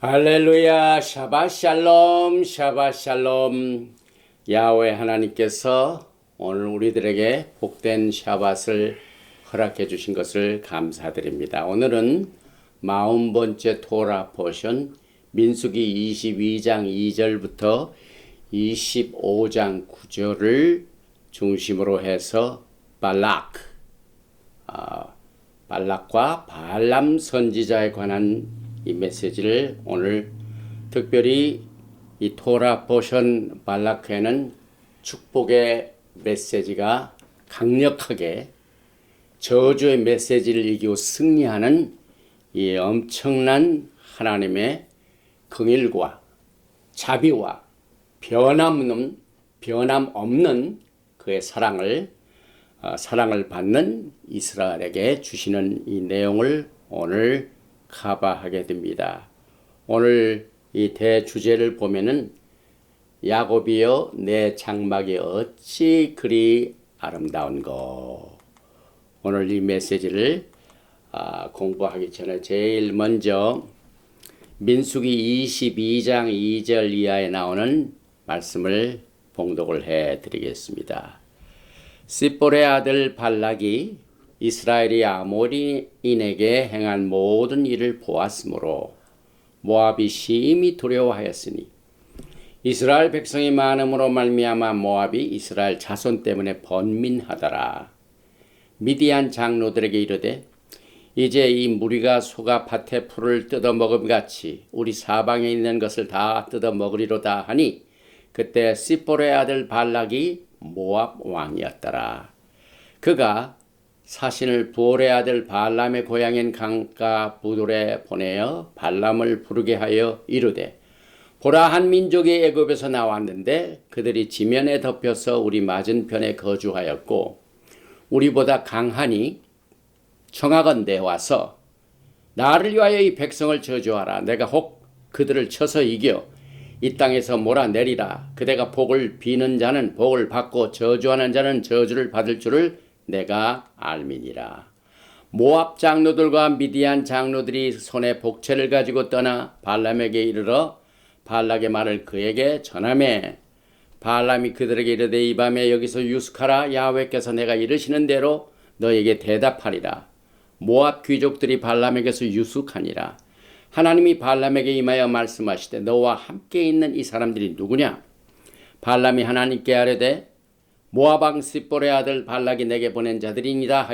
할렐루야. 샤ባት 샬롬, 샤ባት 샬롬. 야훼 하나님께서 오늘 우리들에게 복된 샤밧을 허락해 주신 것을 감사드립니다. 오늘은 40번째 토라 포션 민수기 22장 2절부터 25장 9절을 중심으로 해서 발락과 발람 선지자에 관한 이 메시지를 오늘 특별히 이 토라 포션 발락회는 축복의 메시지가 강력하게 저주의 메시지를 이기고 승리하는 이 엄청난 하나님의 긍휼과 자비와 변함 없는 그의 사랑을 받는 이스라엘에게 주시는 이 내용을 오늘 커버하게 됩니다. 오늘 이 대주제를 보면은 야곱이여 내 장막이 어찌 그리 아름다운고. 오늘 이 메시지를 공부하기 전에 제일 먼저 민수기 22장 2절 이하에 나오는 말씀을 봉독을 해 드리겠습니다. 씹볼의 아들 발락이 이스라엘이 아모리인에게 행한 모든 일을 보았으므로 모압이 심히 두려워하였으니 이스라엘 백성이 많음으로 말미암아 모압이 이스라엘 자손 때문에 번민하더라. 미디안 장로들에게 이르되 이제 이 무리가 소가 밭에 풀을 뜯어먹음 같이 우리 사방에 있는 것을 다 뜯어먹으리로다 하니 그때 씹볼의 아들 발락이 모압 왕이었더라. 그가 사신을 부올의 아들 발람의 고향인 강가 부돌에 보내어 발람을 부르게 하여 이르되 보라, 한 민족이 애굽에서 나왔는데 그들이 지면에 덮여서 우리 맞은편에 거주하였고 우리보다 강하니 청하건대 와서 나를 위하여 이 백성을 저주하라. 내가 혹 그들을 쳐서 이겨 이 땅에서 몰아내리라. 그대가 복을 비는 자는 복을 받고 저주하는 자는 저주를 받을 줄을 내가 알미니라. 모압 장로들과 미디안 장로들이 손에 복채를 가지고 떠나 발람에게 이르러 발락의 말을 그에게 전하매 발람이 그들에게 이르되 이 밤에 여기서 유숙하라. 야훼께서 내가 이르시는 대로 너에게 대답하리라. 모압 귀족들이 발람에게서 유숙하니라. 하나님이 발람에게 임하여 말씀하시되 너와 함께 있는 이 사람들이 누구냐? 발람이 하나님께 아뢰되 모압 왕 씹볼의 아들 발락이 내게 보낸 자들이니라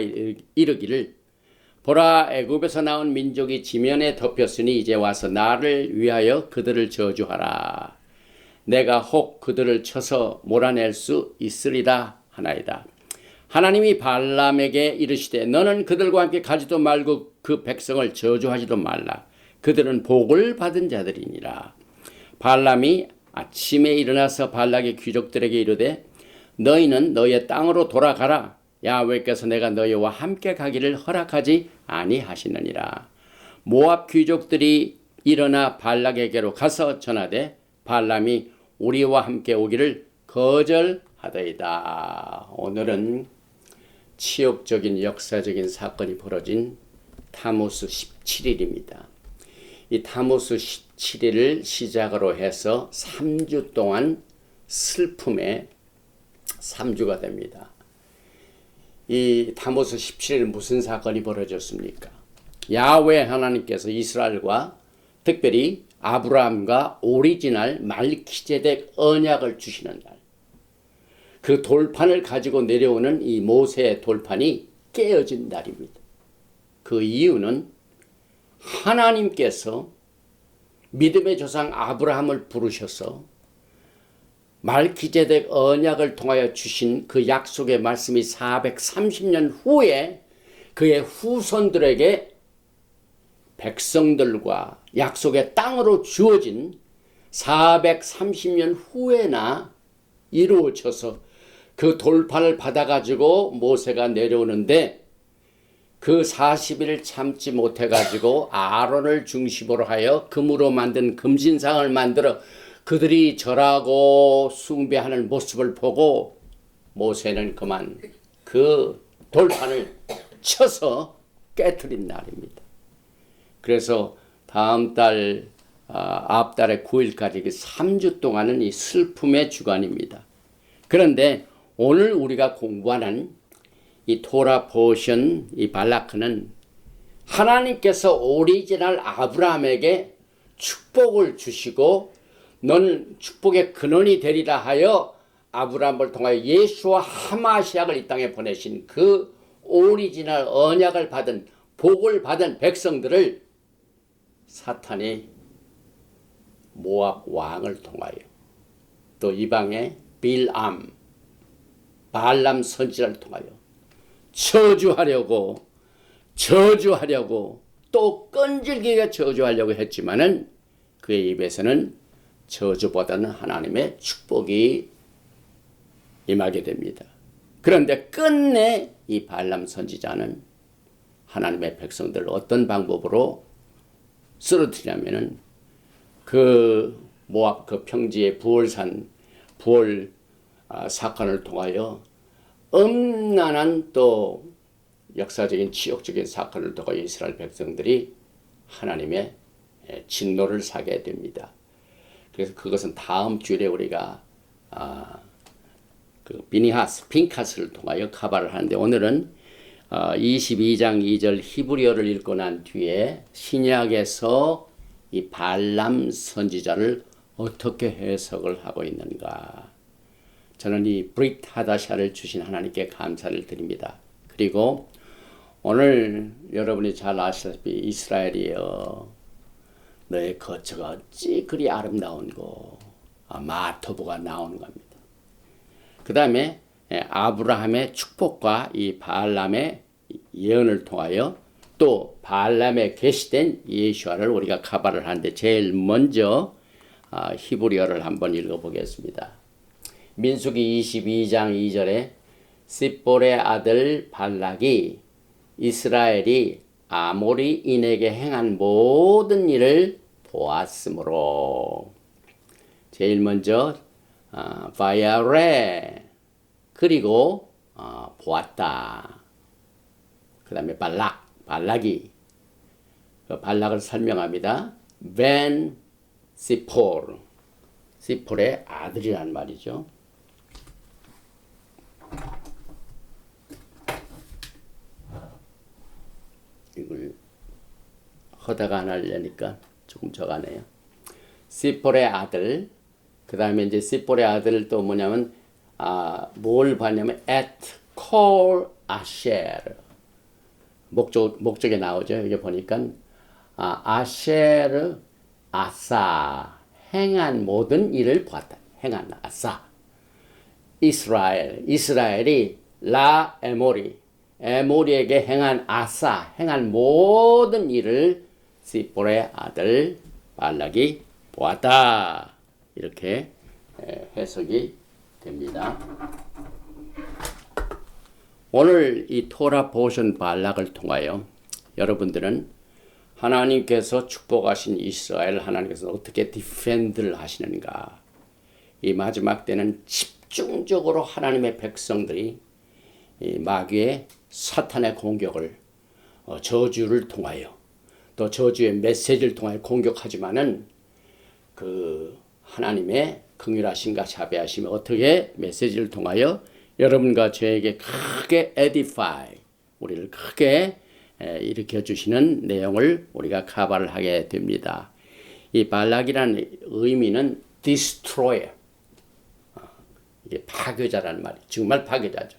이르기를 보라, 애굽에서 나온 민족이 지면에 덮였으니 이제 와서 나를 위하여 그들을 저주하라. 내가 혹 그들을 쳐서 몰아낼 수 있으리라 하나이다. 하나님이 발람에게 이르시되 너는 그들과 함께 가지도 말고 그 백성을 저주하지도 말라. 그들은 복을 받은 자들이니라. 발람이 아침에 일어나서 발락의 귀족들에게 이르되 너희는 너희의 땅으로 돌아가라. 야훼께서 내가 너희와 함께 가기를 허락하지 아니하시느니라. 모압 귀족들이 일어나 발락에게로 가서 전하되 발람이 우리와 함께 오기를 거절하더이다. 오늘은 치욕적인 역사적인 사건이 벌어진 타무스 17일입니다. 이 타무스 17일을 시작으로 해서 3주 동안 슬픔의 3주가 됩니다. 이 타무스 17일 무슨 사건이 벌어졌습니까? 야훼 하나님께서 이스라엘과 특별히 아브라함과 오리지널 말키제덱 언약을 주시는 날. 그 돌판을 가지고 내려오는 이 모세의 돌판이 깨어진 날입니다. 그 이유는 하나님께서 믿음의 조상 아브라함을 부르셔서 말키제덱 언약을 통하여 주신 그 약속의 말씀이 430년 후에 그의 후손들에게 백성들과 약속의 땅으로 주어진 430년 후에나 이루어져서 그 돌판을 받아가지고 모세가 내려오는데 그 40일 참지 못해가지고 아론을 중심으로 하여 금으로 만든 금신상을 만들어 그들이 절하고 숭배하는 모습을 보고 모세는 그만 그 돌판을 쳐서 깨트린 날입니다. 그래서 다음 달 앞달의 9일까지 3주 동안은 이 슬픔의 주간입니다. 그런데 오늘 우리가 공부하는 이 토라 포션 이 발라크는 하나님께서 오리지널 아브라함에게 축복을 주시고 너는 축복의 근원이 되리라 하여 아브라함을 통하여 예수와 하마시약을 이 땅에 보내신 그 오리지널 언약을 받은 복을 받은 백성들을 사탄이 모압 왕을 통하여 또 이방의 빌암 발람 선지자를 통하여 저주하려고 또 끈질기게 저주하려고 했지만은 그의 입에서는 저주보다는 하나님의 축복이 임하게 됩니다. 그런데 끝내 이 발람 선지자는 하나님의 백성들을 어떤 방법으로 쓰러뜨리냐면은 그 모압 그 평지의 부월 사건을 통하여 엄난한 또 역사적인 치욕적인 사건을 통하여 이스라엘 백성들이 하나님의 진노를 사게 됩니다. 그래서 그것은 다음 주일에 우리가 그 핑카스를 통하여 카바를 하는데 오늘은 22장 2절 히브리어를 읽고 난 뒤에 신약에서 이 발람 선지자를 어떻게 해석을 하고 있는가. 저는 이 브릿 하다샤를 주신 하나님께 감사를 드립니다. 그리고 오늘 여러분이 잘 아시다시피 이스라엘이여 너의 거처가 어찌 그리 아름다운고 마토보가 나오는 겁니다. 그 다음에 아브라함의 축복과 이 발람의 예언을 통하여 또 발람에 계시된 예수아를 우리가 카바를 하는데 제일 먼저 히브리어를 한번 읽어보겠습니다. 민수기 22장 2절에 씹볼의 아들 발락이 이스라엘이 아모리인에게 행한 모든 일을 보았으므로 제일 먼저 바야레 그리고 보았다. 그 다음에 발락이 그 발락을 설명합니다. 벤 시폴의 아들이란 말이죠. 이걸 허다가 안 하려니까 조금 적어내요. 시폴의 아들. 그 다음에 이제 시폴의 아들 또 뭐냐면 뭘 봤냐면 at call asher 목적에 나오죠. 여기 보니까 아셰르 아사 행한 모든 일을 보았다. 행한 아사 이스라엘이 라 에모리에게 행한 아사 행한 모든 일을 시폴의 아들 발락이 보았다. 이렇게 해석이 됩니다. 오늘 이 토라 포션 발락을 통하여 여러분들은 하나님께서 축복하신 이스라엘 하나님께서 어떻게 디펜드를 하시는가. 이 마지막 때는 집중적으로 하나님의 백성들이 이 마귀의 사탄의 공격을 저주를 통하여 또 저주의 메시지를 통하여 공격하지만은 그 하나님의 긍휼하심과 자비하심이 어떻게 메시지를 통하여 여러분과 저에게 크게 edify 우리를 크게 일으켜 주시는 내용을 우리가 카바를 하게 됩니다. 이 발락이라는 의미는 destroyer, 이게 파괴자라는 말이 정말 파괴자죠.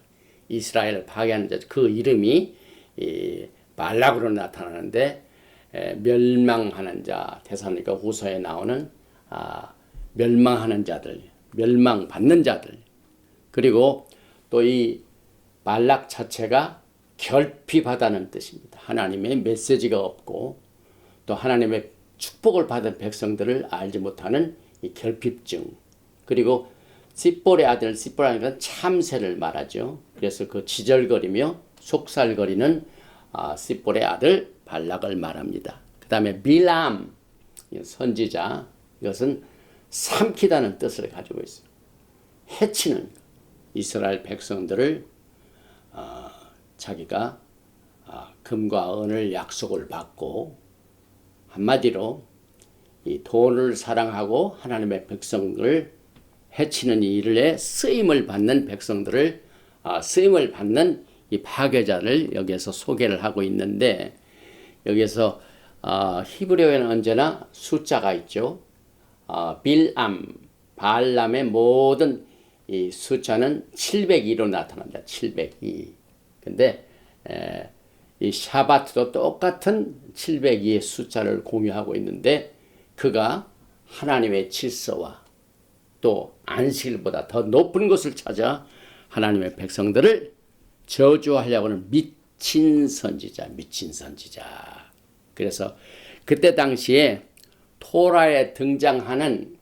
이스라엘을 파괴하는 자, 그 이름이 이 발락으로 나타나는데 멸망하는 자, 데살로니가 후서에 나오는 멸망하는 자들, 멸망받는 자들. 그리고 또 이 발락 자체가 결핍하다는 뜻입니다. 하나님의 메시지가 없고 또 하나님의 축복을 받은 백성들을 알지 못하는 이 결핍증. 그리고 씹볼의 아들, 씹볼이라는 건 참새를 말하죠. 그래서 그 지절거리며 속살거리는 씹볼의 아들 발락을 말합니다. 그 다음에 빌람, 선지자, 이것은 삼키다는 뜻을 가지고 있어요. 해치는 이스라엘 백성들을 자기가 금과 은을 약속을 받고 한마디로 이 돈을 사랑하고 하나님의 백성을 해치는 일에 쓰임을 받는 백성들을 쓰임을 받는 이 파괴자를 여기에서 소개를 하고 있는데 여기에서 히브리어에는 언제나 숫자가 있죠. 빌암, 발람의 모든 이 숫자는 702로 나타납니다. 702. 근데 이 샤바트도 똑같은 702의 숫자를 공유하고 있는데 그가 하나님의 질서와 또 안식일보다 더 높은 것을 찾아 하나님의 백성들을 저주하려고 하는 미친 선지자. 그래서 그때 당시에 토라에 등장하는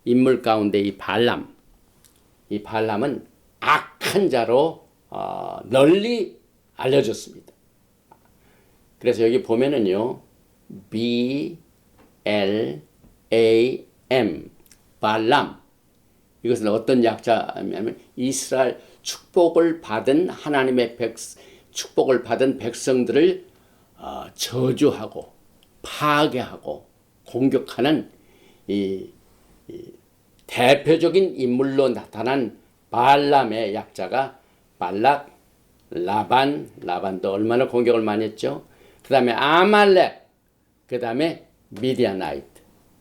인물 가운데 이 발람은 악한 자로 널리 알려졌습니다. 그래서 여기 보면은요, BLAM, 발람. 이것은 어떤 약자냐면 이스라엘 축복을 받은 축복을 받은 백성들을 저주하고 파괴하고 공격하는 이 대표적인 인물로 나타난 발람의 약자가 발락, 라반도 얼마나 공격을 많이 했죠. 그 다음에 아말렉, 그 다음에 미디아나이트,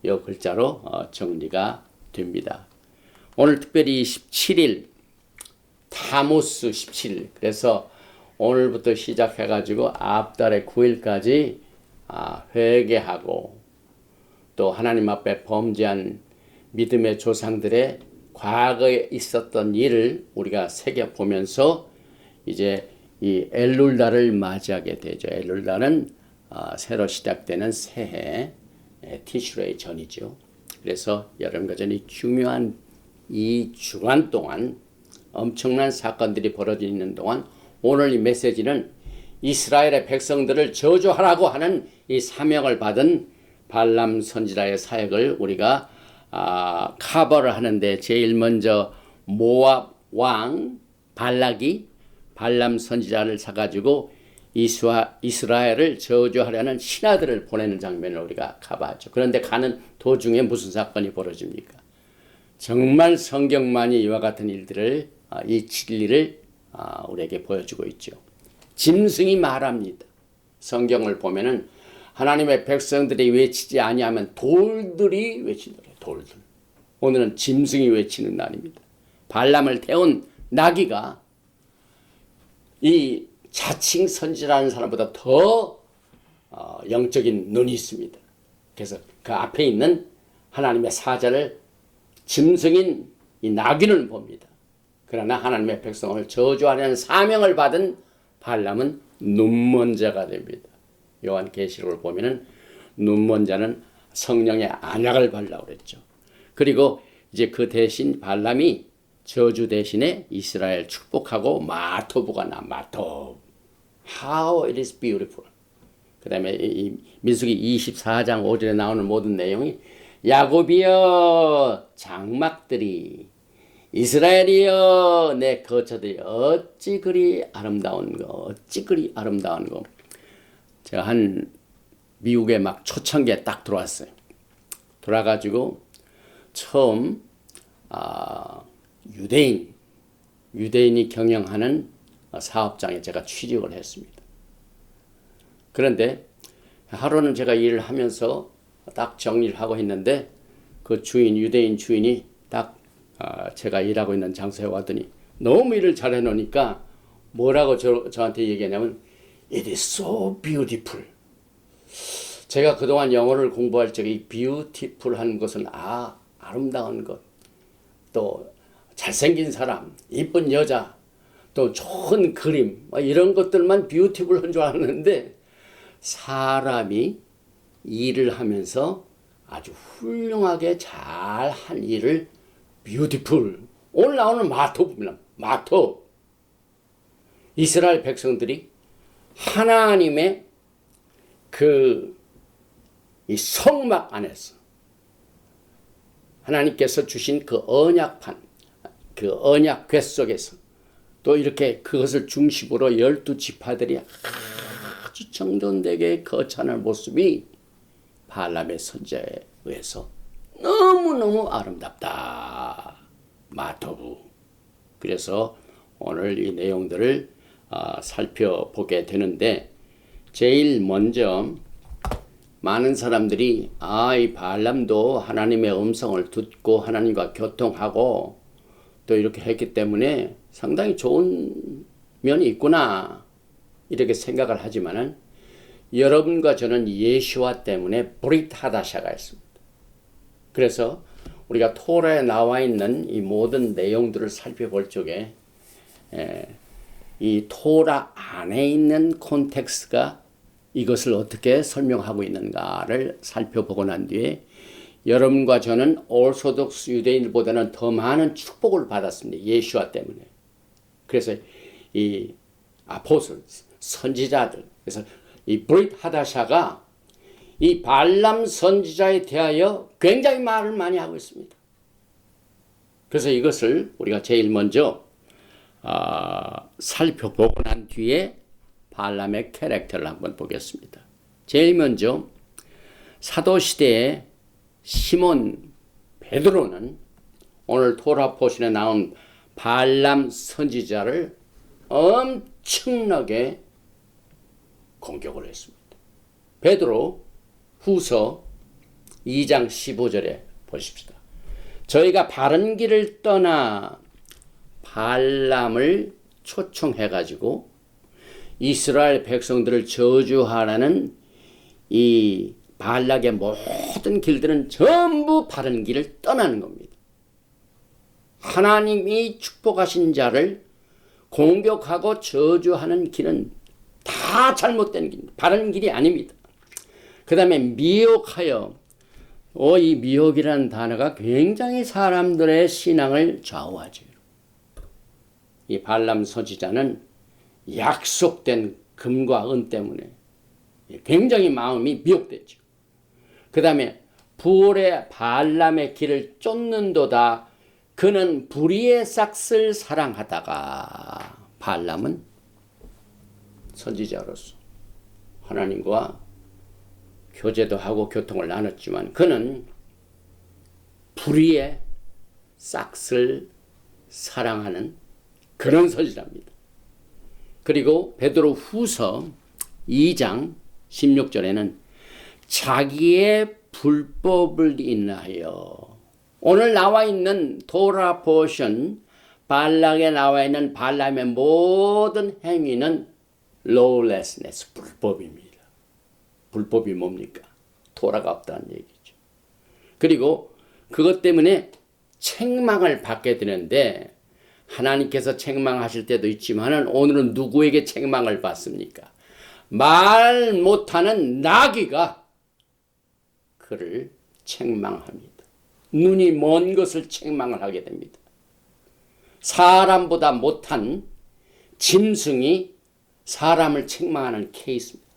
이 글자로 정리가 됩니다. 오늘 특별히 17일 타무스 17일, 그래서 오늘부터 시작해가지고 앞달의 9일까지 회개하고 또 하나님 앞에 범죄한 믿음의 조상들의 과거에 있었던 일을 우리가 새겨보면서 이제 이 엘룰달을 맞이하게 되죠. 엘룰달은 새로 시작되는 새해 티슈레이 전이죠. 그래서 여러분과 저는 중요한 이 주간 동안 엄청난 사건들이 벌어지는 동안 오늘 이 메시지는 이스라엘의 백성들을 저주하라고 하는 이 사명을 받은 발람 선지자의 사역을 우리가 커버를 하는데 제일 먼저 모압 왕 발락이 발람 선지자를 사가지고 이스라엘을 저주하려는 신하들을 보내는 장면을 우리가 커버하죠. 그런데 가는 도중에 무슨 사건이 벌어집니까? 정말 성경만이 이와 같은 일들을 이 진리를 우리에게 보여주고 있죠. 짐승이 말합니다. 성경을 보면은 하나님의 백성들이 외치지 아니하면 돌들이 외치더래요. 돌들. 오늘은 짐승이 외치는 날입니다. 발람을 태운 나귀가 이 자칭 선지라는 사람보다 더 영적인 눈이 있습니다. 그래서 그 앞에 있는 하나님의 사자를 짐승인 이 나귀는 봅니다. 그러나 하나님의 백성을 저주하려는 사명을 받은 발람은 눈먼 자가 됩니다. 요한계시록을 보면은 눈먼 자는 성령의 안약을 바르라고 그랬죠. 그리고 이제 그 대신 발람이 저주 대신에 이스라엘 축복하고 마토부가 마토. How it is beautiful. 그 다음에 이 민수기 24장 5절에 나오는 모든 내용이 야곱이여 장막들이 이스라엘이여 내 거처들이 어찌 그리 아름다운 거. 제가 미국에 막 초창기에 딱 들어왔어요. 돌아가지고 처음 유대인이 경영하는 사업장에 제가 취직을 했습니다. 그런데 하루는 제가 일을 하면서 딱 정리를 하고 했는데 그 주인, 유대인 주인이 딱 제가 일하고 있는 장소에 왔더니 너무 일을 잘해 놓으니까 뭐라고 저한테 얘기하냐면 It is so beautiful. 제가 그동안 영어를 공부할 적에 beautiful한 것은 아름다운 것, 또 잘생긴 사람, 이쁜 여자, 또 좋은 그림 이런 것들만 beautiful한 줄 알았는데 사람이 일을 하면서 아주 훌륭하게 잘한 일을 beautiful. 오늘 나오는 마토입니다. 마토. 이스라엘 백성들이 하나님의 이 성막 안에서 하나님께서 주신 그 언약판, 그 언약궤 속에서 또 이렇게 그것을 중심으로 12지파들이 아주 정돈되게 거처하는 모습이 발람의 선지자에 의해서 너무너무 아름답다. 마토부. 그래서 오늘 이 내용들을 살펴보게 되는데 제일 먼저 많은 사람들이 이 발람도 하나님의 음성을 듣고 하나님과 교통하고 또 이렇게 했기 때문에 상당히 좋은 면이 있구나 이렇게 생각을 하지만은 여러분과 저는 예수와 때문에 브릿 하다샤가 있습니다. 그래서 우리가 토라에 나와 있는 이 모든 내용들을 살펴볼 적에 이 토라 안에 있는 콘텍스트가 이것을 어떻게 설명하고 있는가를 살펴보고 난 뒤에 여러분과 저는 오르소독스 유대인들보다는 더 많은 축복을 받았습니다. 예수와 때문에. 그래서 이 아포슬, 선지자들, 그래서 이 브릿 하다샤가 이 발람 선지자에 대하여 굉장히 말을 많이 하고 있습니다. 그래서 이것을 우리가 제일 먼저 살펴보고 난 뒤에 발람의 캐릭터를 한번 보겠습니다. 제일 먼저 사도시대의 시몬 베드로는 오늘 토라 포션에 나온 발람 선지자를 엄청나게 공격을 했습니다. 베드로 후서 2장 15절에 보십시다. 저희가 바른 길을 떠나 발람을 초청해가지고 이스라엘 백성들을 저주하라는 이 발락의 모든 길들은 전부 바른 길을 떠나는 겁니다. 하나님이 축복하신 자를 공격하고 저주하는 길은 다 잘못된 길입니다. 바른 길이 아닙니다. 그 다음에 미혹하여 이 미혹이라는 단어가 굉장히 사람들의 신앙을 좌우하죠. 이 발람 선지자는 약속된 금과 은 때문에 굉장히 마음이 미혹됐죠. 그 다음에 부올의 발람의 길을 쫓는도다. 그는 불의의 싹을 사랑하다가 발람은 선지자로서 하나님과 교제도 하고 교통을 나눴지만 그는 불의의 싹을 사랑하는 그런 선지자입니다. 그리고 베드로 후서 2장 16절에는 자기의 불법을 인하여 오늘 나와 있는 토라 포션 발락에 나와 있는 발람의 모든 행위는 lawlessness, 불법입니다. 불법이 뭡니까? 토라가 없다는 얘기죠. 그리고 그것 때문에 책망을 받게 되는데 하나님께서 책망하실 때도 있지만 오늘은 누구에게 책망을 받습니까? 말 못하는 나귀가 그를 책망합니다. 눈이 먼 것을 책망을 하게 됩니다. 사람보다 못한 짐승이 사람을 책망하는 케이스입니다.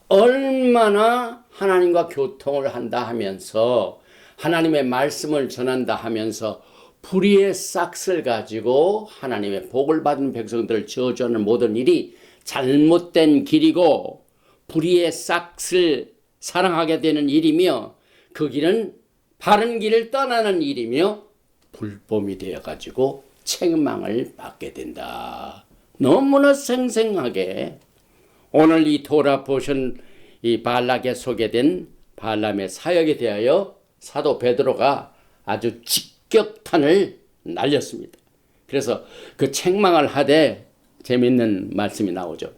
얼마나 하나님과 교통을 한다 하면서 하나님의 말씀을 전한다 하면서 불의의 싹을 가지고 하나님의 복을 받은 백성들을 저주하는 모든 일이 잘못된 길이고 불의의 싹을 사랑하게 되는 일이며 그 길은 바른 길을 떠나는 일이며 불법이 되어가지고 책망을 받게 된다. 너무나 생생하게 오늘 이 토라 포션 이 발락에 소개된 발람의 사역에 대하여 사도 베드로가 아주 직격탄을 날렸습니다. 그래서 그 책망을 하되 재밌는 말씀이 나오죠.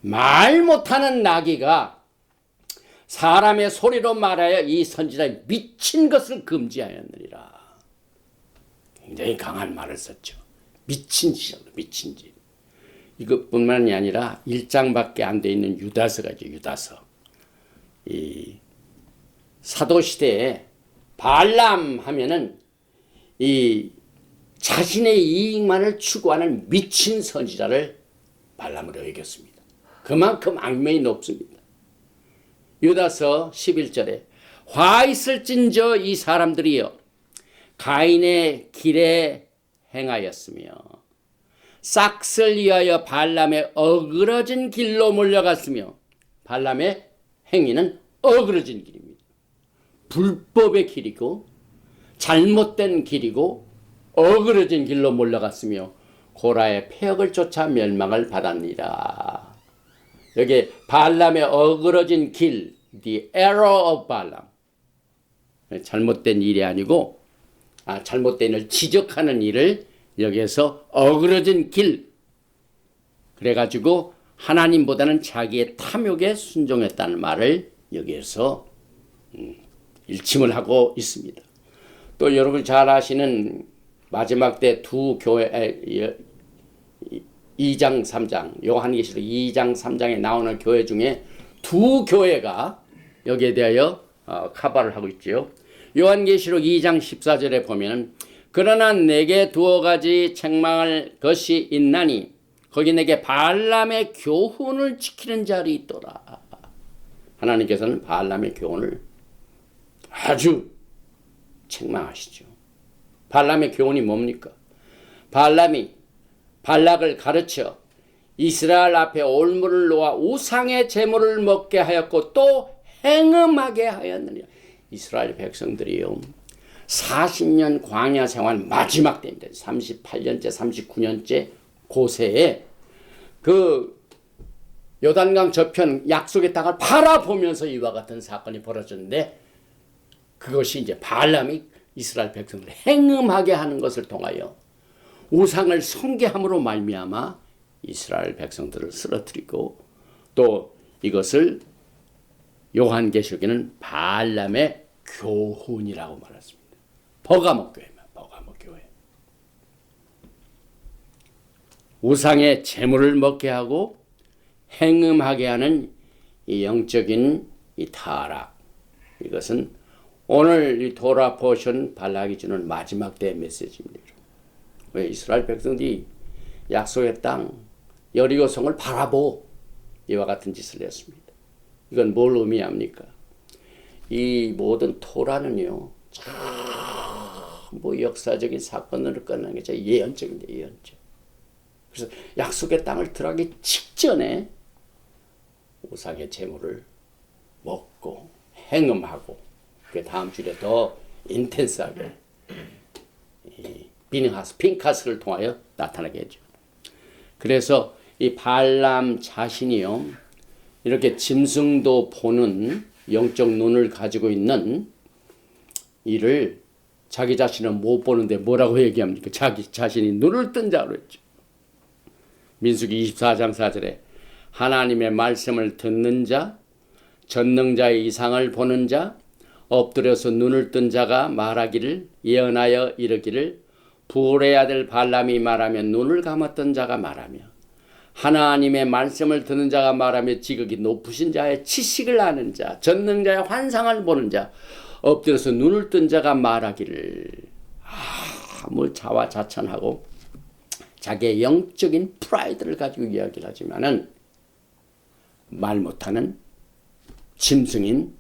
말 못하는 나귀가 사람의 소리로 말하여 이 선지자의 미친 것을 금지하였느니라. 굉장히 강한 말을 썼죠. 미친 짓이라고, 미친 짓. 이것뿐만이 아니라 1장밖에 안 돼 있는 유다서가죠. 유다서. 이 사도시대에 발람 하면은 이 자신의 이익만을 추구하는 미친 선지자를 발람으로 여겼습니다. 그만큼 악명이 높습니다. 유다서 11절에 화 있을진저 이 사람들이여 가인의 길에 행하였으며 싹을 이하여 발람의 어그러진 길로 몰려갔으며 발람의 행위는 어그러진 길입니다. 불법의 길이고 잘못된 길이고 어그러진 길로 몰려갔으며 고라의 폐역을 쫓아 멸망을 받았니라. 여기 발람의 어그러진 길, the error of 발람. 잘못된 일이 아니고 잘못된 일을 지적하는 일을 여기에서 어그러진 길. 그래가지고 하나님보다는 자기의 탐욕에 순종했다는 말을 여기에서 일침을 하고 있습니다. 또 여러분 잘 아시는 마지막 때 두 교회 2장 3장 요한계시록 2장 3장에 나오는 교회 중에 두 교회가 여기에 대하여 카바를 하고 있지요. 요한계시록 2장 14절에 보면 그러나 내게 두어 가지 책망할 것이 있나니 거기 내게 발람의 교훈을 지키는 자리 있더라. 하나님께서는 발람의 교훈을 아주 책망하시죠. 발람의 교훈이 뭡니까? 발람이 발락을 가르쳐 이스라엘 앞에 올무를 놓아 우상의 제물을 먹게 하였고 또 행음하게 하였느니라. 이스라엘 백성들이요 40년 광야 생활 마지막 때입니다. 38년째 39년째 고세에 그 요단강 저편 약속의 땅을 바라보면서 이와 같은 사건이 벌어졌는데 그것이 이제 발람이 이스라엘 백성들을 행음하게 하는 것을 통하여 우상을 숭배함으로 말미암아 이스라엘 백성들을 쓰러뜨리고 또 이것을 요한계시록에는 발람의 교훈이라고 말했습니다. 버가모 교회만 버가모 교회. 우상의 재물을 먹게 하고 행음하게 하는 이 영적인 이 타락. 이것은 오늘 이 토라 포션 발락이 주는 마지막 때의 메시지입니다. 왜 이스라엘 백성들이 약속의 땅 여리고성을 바라보 이와 같은 짓을 했습니다. 이건 뭘 의미합니까? 이 모든 토라는요 전부 역사적인 사건으로 끝나는 게 예언적인데 예언적. 그래서 약속의 땅을 들어가기 직전에 우상의 제물을 먹고 행음하고 그 다음 주에 더 인텐스하게 핑카스를 통하여 나타나게 했죠. 그래서 이 발람 자신이요 이렇게 짐승도 보는 영적 눈을 가지고 있는 이를 자기 자신은 못 보는데 뭐라고 얘기합니까? 자기 자신이 눈을 뜬 자로 했죠. 민수기 24장 4절에 하나님의 말씀을 듣는 자, 전능자의 이상을 보는 자, 엎드려서 눈을 뜬 자가 말하기를 예언하여 이르기를 부울의 아들 발람이 말하면 눈을 감았던 자가 말하며 하나님의 말씀을 듣는 자가 말하며 지극히 높으신 자의 지식을 아는 자, 전능자의 환상을 보는 자, 엎드려서 눈을 뜬 자가 말하기를 뭘 자화자찬하고 자기의 영적인 프라이드를 가지고 이야기를 하지만은 말 못하는 짐승인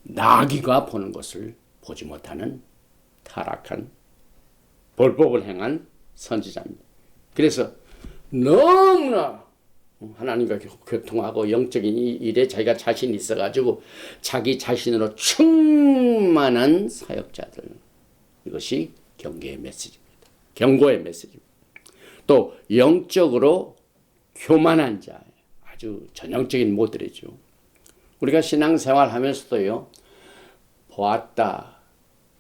나귀가 보는 것을 보지 못하는 타락한 불법을 행한 선지자입니다. 그래서 너무나 하나님과 교통하고 영적인 일에 자기가 자신이 있어가지고 자기 자신으로 충만한 사역자들. 이것이 경계의 메시지입니다. 경고의 메시지입니다. 또 영적으로 교만한 자. 아주 전형적인 모델이죠. 우리가 신앙생활 하면서도요. 보았다,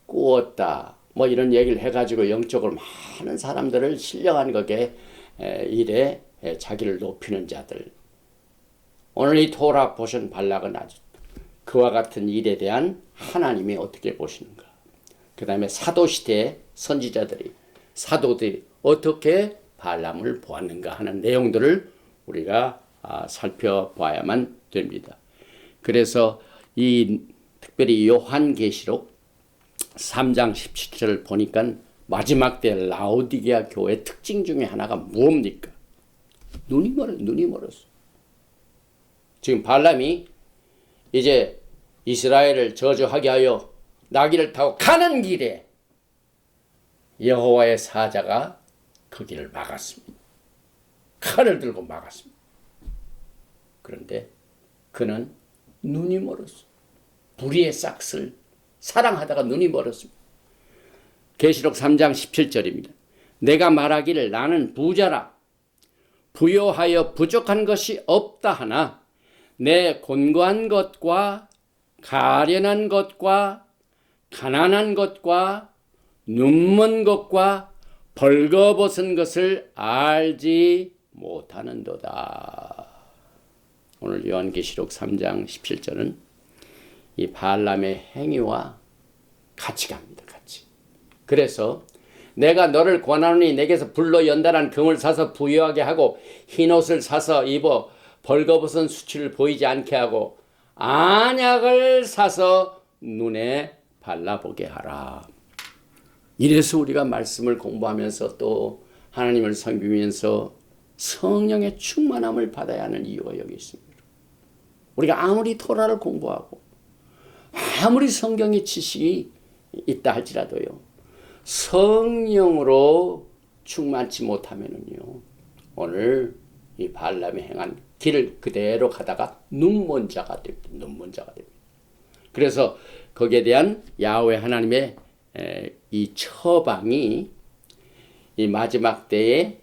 꾸었다, 뭐 이런 얘기를 해가지고 영적으로 많은 사람들을 신령한 것에 일에 자기를 높이는 자들. 오늘 이 토라 보신 발락은 아주 그와 같은 일에 대한 하나님이 어떻게 보시는가. 그 다음에 사도시대 선지자들이 사도들이 어떻게 발람을 보았는가 하는 내용들을 우리가 살펴봐야만 됩니다. 그래서 이 특별히 요한계시록 3장 17절을 보니까 마지막 때 라오디게아 교회 특징 중에 하나가 뭡니까? 눈이 멀었어. 지금 발람이 이제 이스라엘을 저주하게 하여 나귀를 타고 가는 길에 여호와의 사자가 그 길을 막았습니다. 칼을 들고 막았습니다. 그런데 그는 눈이 멀었어. 불의의 싹을 사랑하다가 눈이 멀었습니다. 계시록 3장 17절입니다. 내가 말하기를 나는 부자라 부요하여 부족한 것이 없다 하나 내 곤고한 것과 가련한 것과 가난한 것과 눈먼 것과 벌거벗은 것을 알지 못하는도다. 오늘 요한계시록 3장 17절은 이 발람의 행위와 같이 갑니다. 같이. 그래서 내가 너를 권하노니 내게서 불로 연단한 금을 사서 부유하게 하고 흰옷을 사서 입어 벌거벗은 수치를 보이지 않게 하고 안약을 사서 눈에 발라보게 하라. 이래서 우리가 말씀을 공부하면서 또 하나님을 섬기면서 성령의 충만함을 받아야 하는 이유가 여기 있습니다. 우리가 아무리 토라를 공부하고 아무리 성경의 지식이 있다 할지라도요, 성령으로 충만치 못하면은요, 오늘 이 발람이 행한 길을 그대로 가다가 눈먼 자가 됩니다. 눈먼 자가 됩니다. 그래서 거기에 대한 야훼 하나님의 이 처방이 이 마지막 때에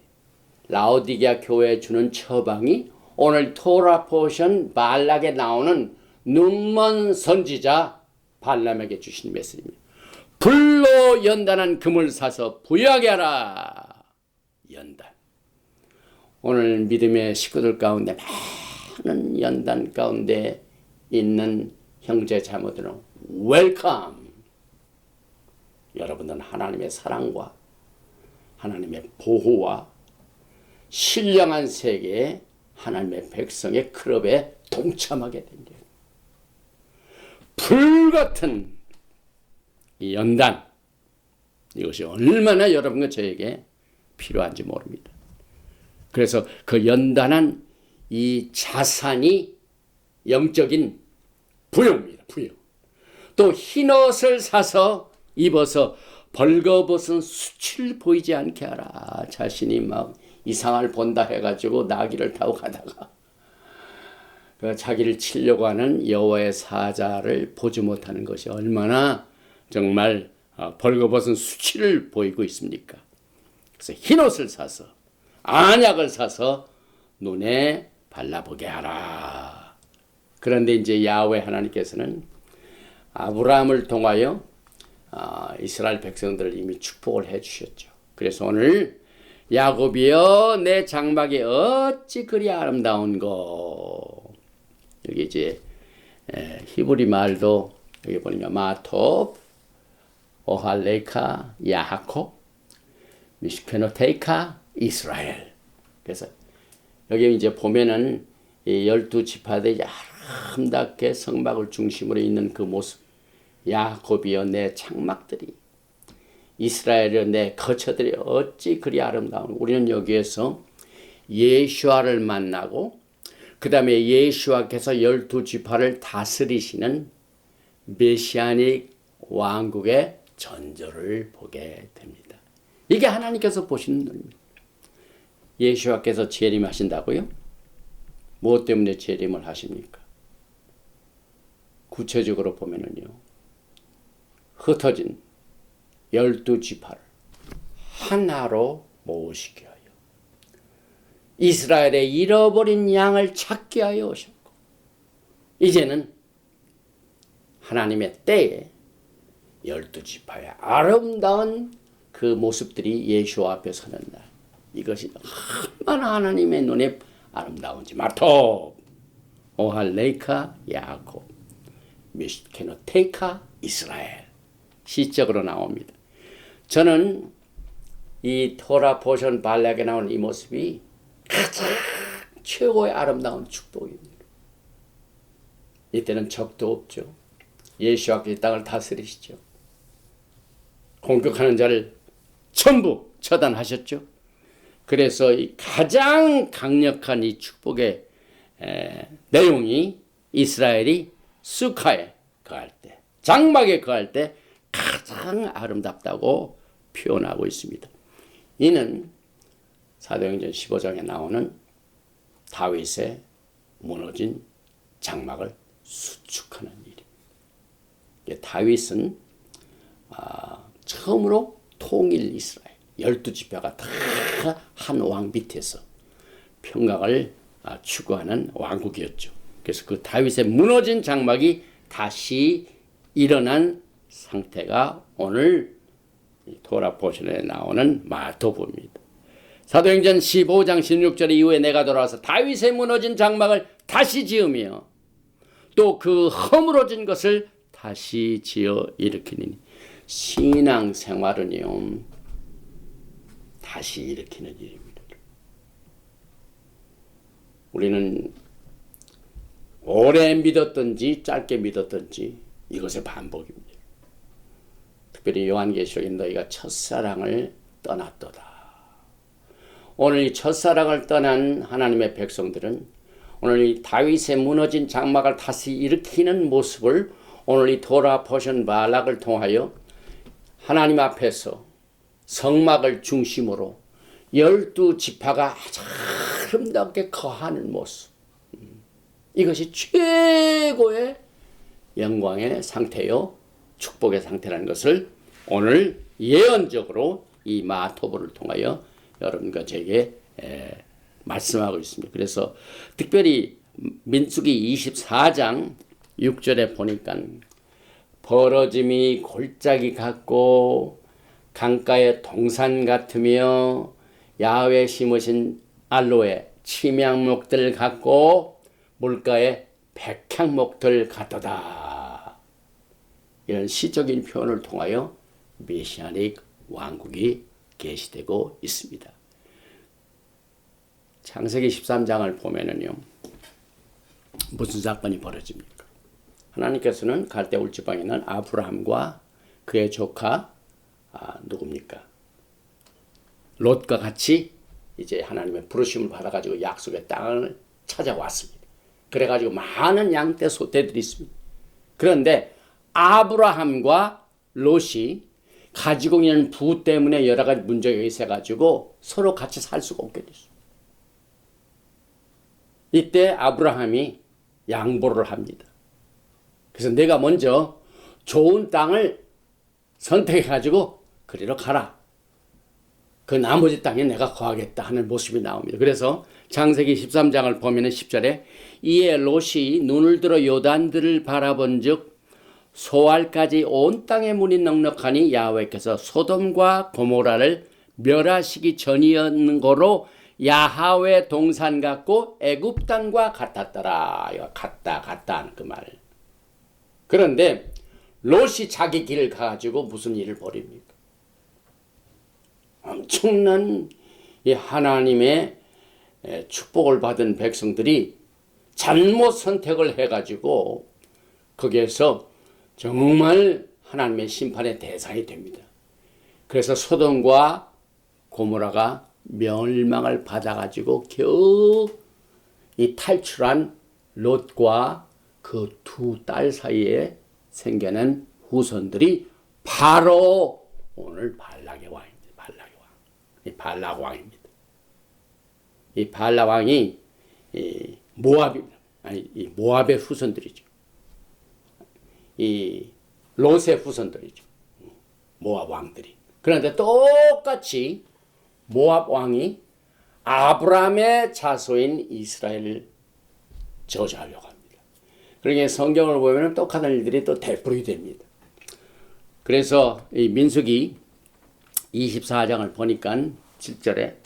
라오디게아 교회에 주는 처방이 오늘 토라 포션 발락에 나오는 눈먼 선지자 발람에게 주신 메시지입니다. 불로 연단한 금을 사서 부유하게 하라. 연단. 오늘 믿음의 식구들 가운데 많은 연단 가운데 있는 형제 자매들은 웰컴. 여러분들은 하나님의 사랑과 하나님의 보호와 신령한 세계에 하나님의 백성의 클럽에 동참하게 된 거예요. 불같은 이 연단, 이것이 얼마나 여러분과 저에게 필요한지 모릅니다. 그래서 그 연단한 이 자산이 영적인 부요입니다. 부요. 또 흰옷을 사서 입어서 벌거벗은 수치를 보이지 않게 하라. 자신이 막 이상을 본다 해가지고 나귀를 타고 가다가 그 자기를 치려고 하는 여호와의 사자를 보지 못하는 것이 얼마나 정말 벌거벗은 수치를 보이고 있습니까? 그래서 흰옷을 사서 안약을 사서 눈에 발라보게 하라. 그런데 이제 야훼 하나님께서는 아브라함을 통하여 이스라엘 백성들을 이미 축복을 해 주셨죠. 그래서 오늘 야곱이여 내 장막이 어찌 그리 아름다운고. 여기 이제 히브리 말도 여기 보니까 마톱, 오할레카, 야하콥, 미시케노테이카, 이스라엘. 그래서 여기 이제 보면은 이 12지파들이 아름답게 성막을 중심으로 있는 그 모습. 야곱이여 내 장막들이, 이스라엘이여 내 거처들이 어찌 그리 아름다운. 우리는 여기에서 예수아를 만나고 그 다음에 예수아께서 12지파를 다스리시는 메시아닉 왕국의 전조를 보게 됩니다. 이게 하나님께서 보시는 눈입니다. 예수아께서 재림하신다고요? 무엇 때문에 재림을 하십니까? 구체적으로 보면은요, 흩어진 12지파를 하나로 모으시기 위하여 이스라엘의 잃어버린 양을 찾게 하여 오셨고, 이제는 하나님의 때에 12지파의 아름다운 그 모습들이 예수와 앞에 서는 날, 이것이 얼마나 하나님의 눈에 아름다운지. 마토 오할레이카 야곱 미스케노테이카 이스라엘, 시적으로 나옵니다. 저는 이 토라 포션 발락에 나오는 이 모습이 가장 최고의 아름다운 축복입니다. 이때는 적도 없죠. 예수와께서 이 땅을 다스리시죠. 공격하는 자를 전부 처단하셨죠. 그래서 이 가장 강력한 이 축복의 내용이 이스라엘이 수카에 거할 때, 장막에 거할 때 가장 아름답다고 표현하고 있습니다. 이는 사도행전 15장에 나오는 다윗의 무너진 장막을 수축하는 일입니다. 다윗은 처음으로 통일 이스라엘 12지파가 다 한 왕 밑에서 평강을 추구하는 왕국이었죠. 그래서 그 다윗의 무너진 장막이 다시 일어난 상태가 오늘 토라 포션에 나오는 마토부입니다. 사도행전 15장 16절 이후에 내가 돌아와서 다윗의 무너진 장막을 다시 지으며 또 그 허물어진 것을 다시 지어 일으키니, 신앙 생활은요 다시 일으키는 일입니다. 우리는 오래 믿었든지 짧게 믿었든지 이것의 반복입니다. 특별히 요한계시록에 너희가 첫사랑을 떠났도다. 오늘 이 첫사랑을 떠난 하나님의 백성들은 오늘 이 다윗의 무너진 장막을 다시 일으키는 모습을 오늘 이 토라 포션 발락을 통하여 하나님 앞에서 성막을 중심으로 12지파가 아주 아름답게 거하는 모습, 이것이 최고의 영광의 상태요 축복의 상태라는 것을 오늘 예언적으로 이 마토보를 통하여 여러분과 제게 말씀하고 있습니다. 그래서 특별히 민수기 24장 6절에 보니까 벌어짐이 골짜기 같고 강가의 동산 같으며 야훼 심으신 알로에 침향목들 같고 물가의 백향목들 같도다. 이런 시적인 표현을 통하여 메시아닉 왕국이 계시되고 있습니다. 창세기 13장을 보면은요 무슨 사건이 벌어집니까? 하나님께서는 갈대울 지방에 있는 아브라함과 그의 조카 누굽니까? 롯과 같이 이제 하나님의 부르심을 받아가지고 약속의 땅을 찾아왔습니다. 그래가지고 많은 양떼 소떼들이 있습니다. 그런데 아브라함과 롯이 가지고 있는 부 때문에 여러 가지 문제가 있어가지고 서로 같이 살 수가 없게 됐습니다. 이때 아브라함이 양보를 합니다. 그래서 내가 먼저 좋은 땅을 선택해가지고 그리로 가라. 그 나머지 땅에 내가 거하겠다 하는 모습이 나옵니다. 그래서 창세기 13장을 보면 10절에 이에 롯이 눈을 들어 요단들을 바라본 즉 소알까지 온 땅의 문이 넉넉하니 야훼께서 소돔과 고모라를 멸하시기 전이었는 거로 야하웨 동산 같고 애굽 땅과 같았더라. 같다 그 말. 그런데 롯이 자기 길을 가가지고 무슨 일을 벌입니까? 엄청난 이 하나님의 축복을 받은 백성들이 잘못 선택을 해가지고 거기에서 정말 하나님의 심판의 대상이 됩니다. 그래서 소돔과 고모라가 멸망을 받아가지고 겨우 이 탈출한 롯과 그 두 딸 사이에 생겨난 후손들이 바로 오늘 발락의 왕입니다. 발락의 왕. 이 발락 왕입니다. 이 발락 왕이 이 모압의 후손들이죠. 이 롯의 후손들이죠. 모압 왕들이. 그런데 똑같이 모압 왕이 아브라함의 자손인 이스라엘을 저주하려고 합니다. 그러니까 성경을 보면 똑같은 일들이 또 되풀이 됩니다. 그래서 이 민수기 24장을 보니까 7절에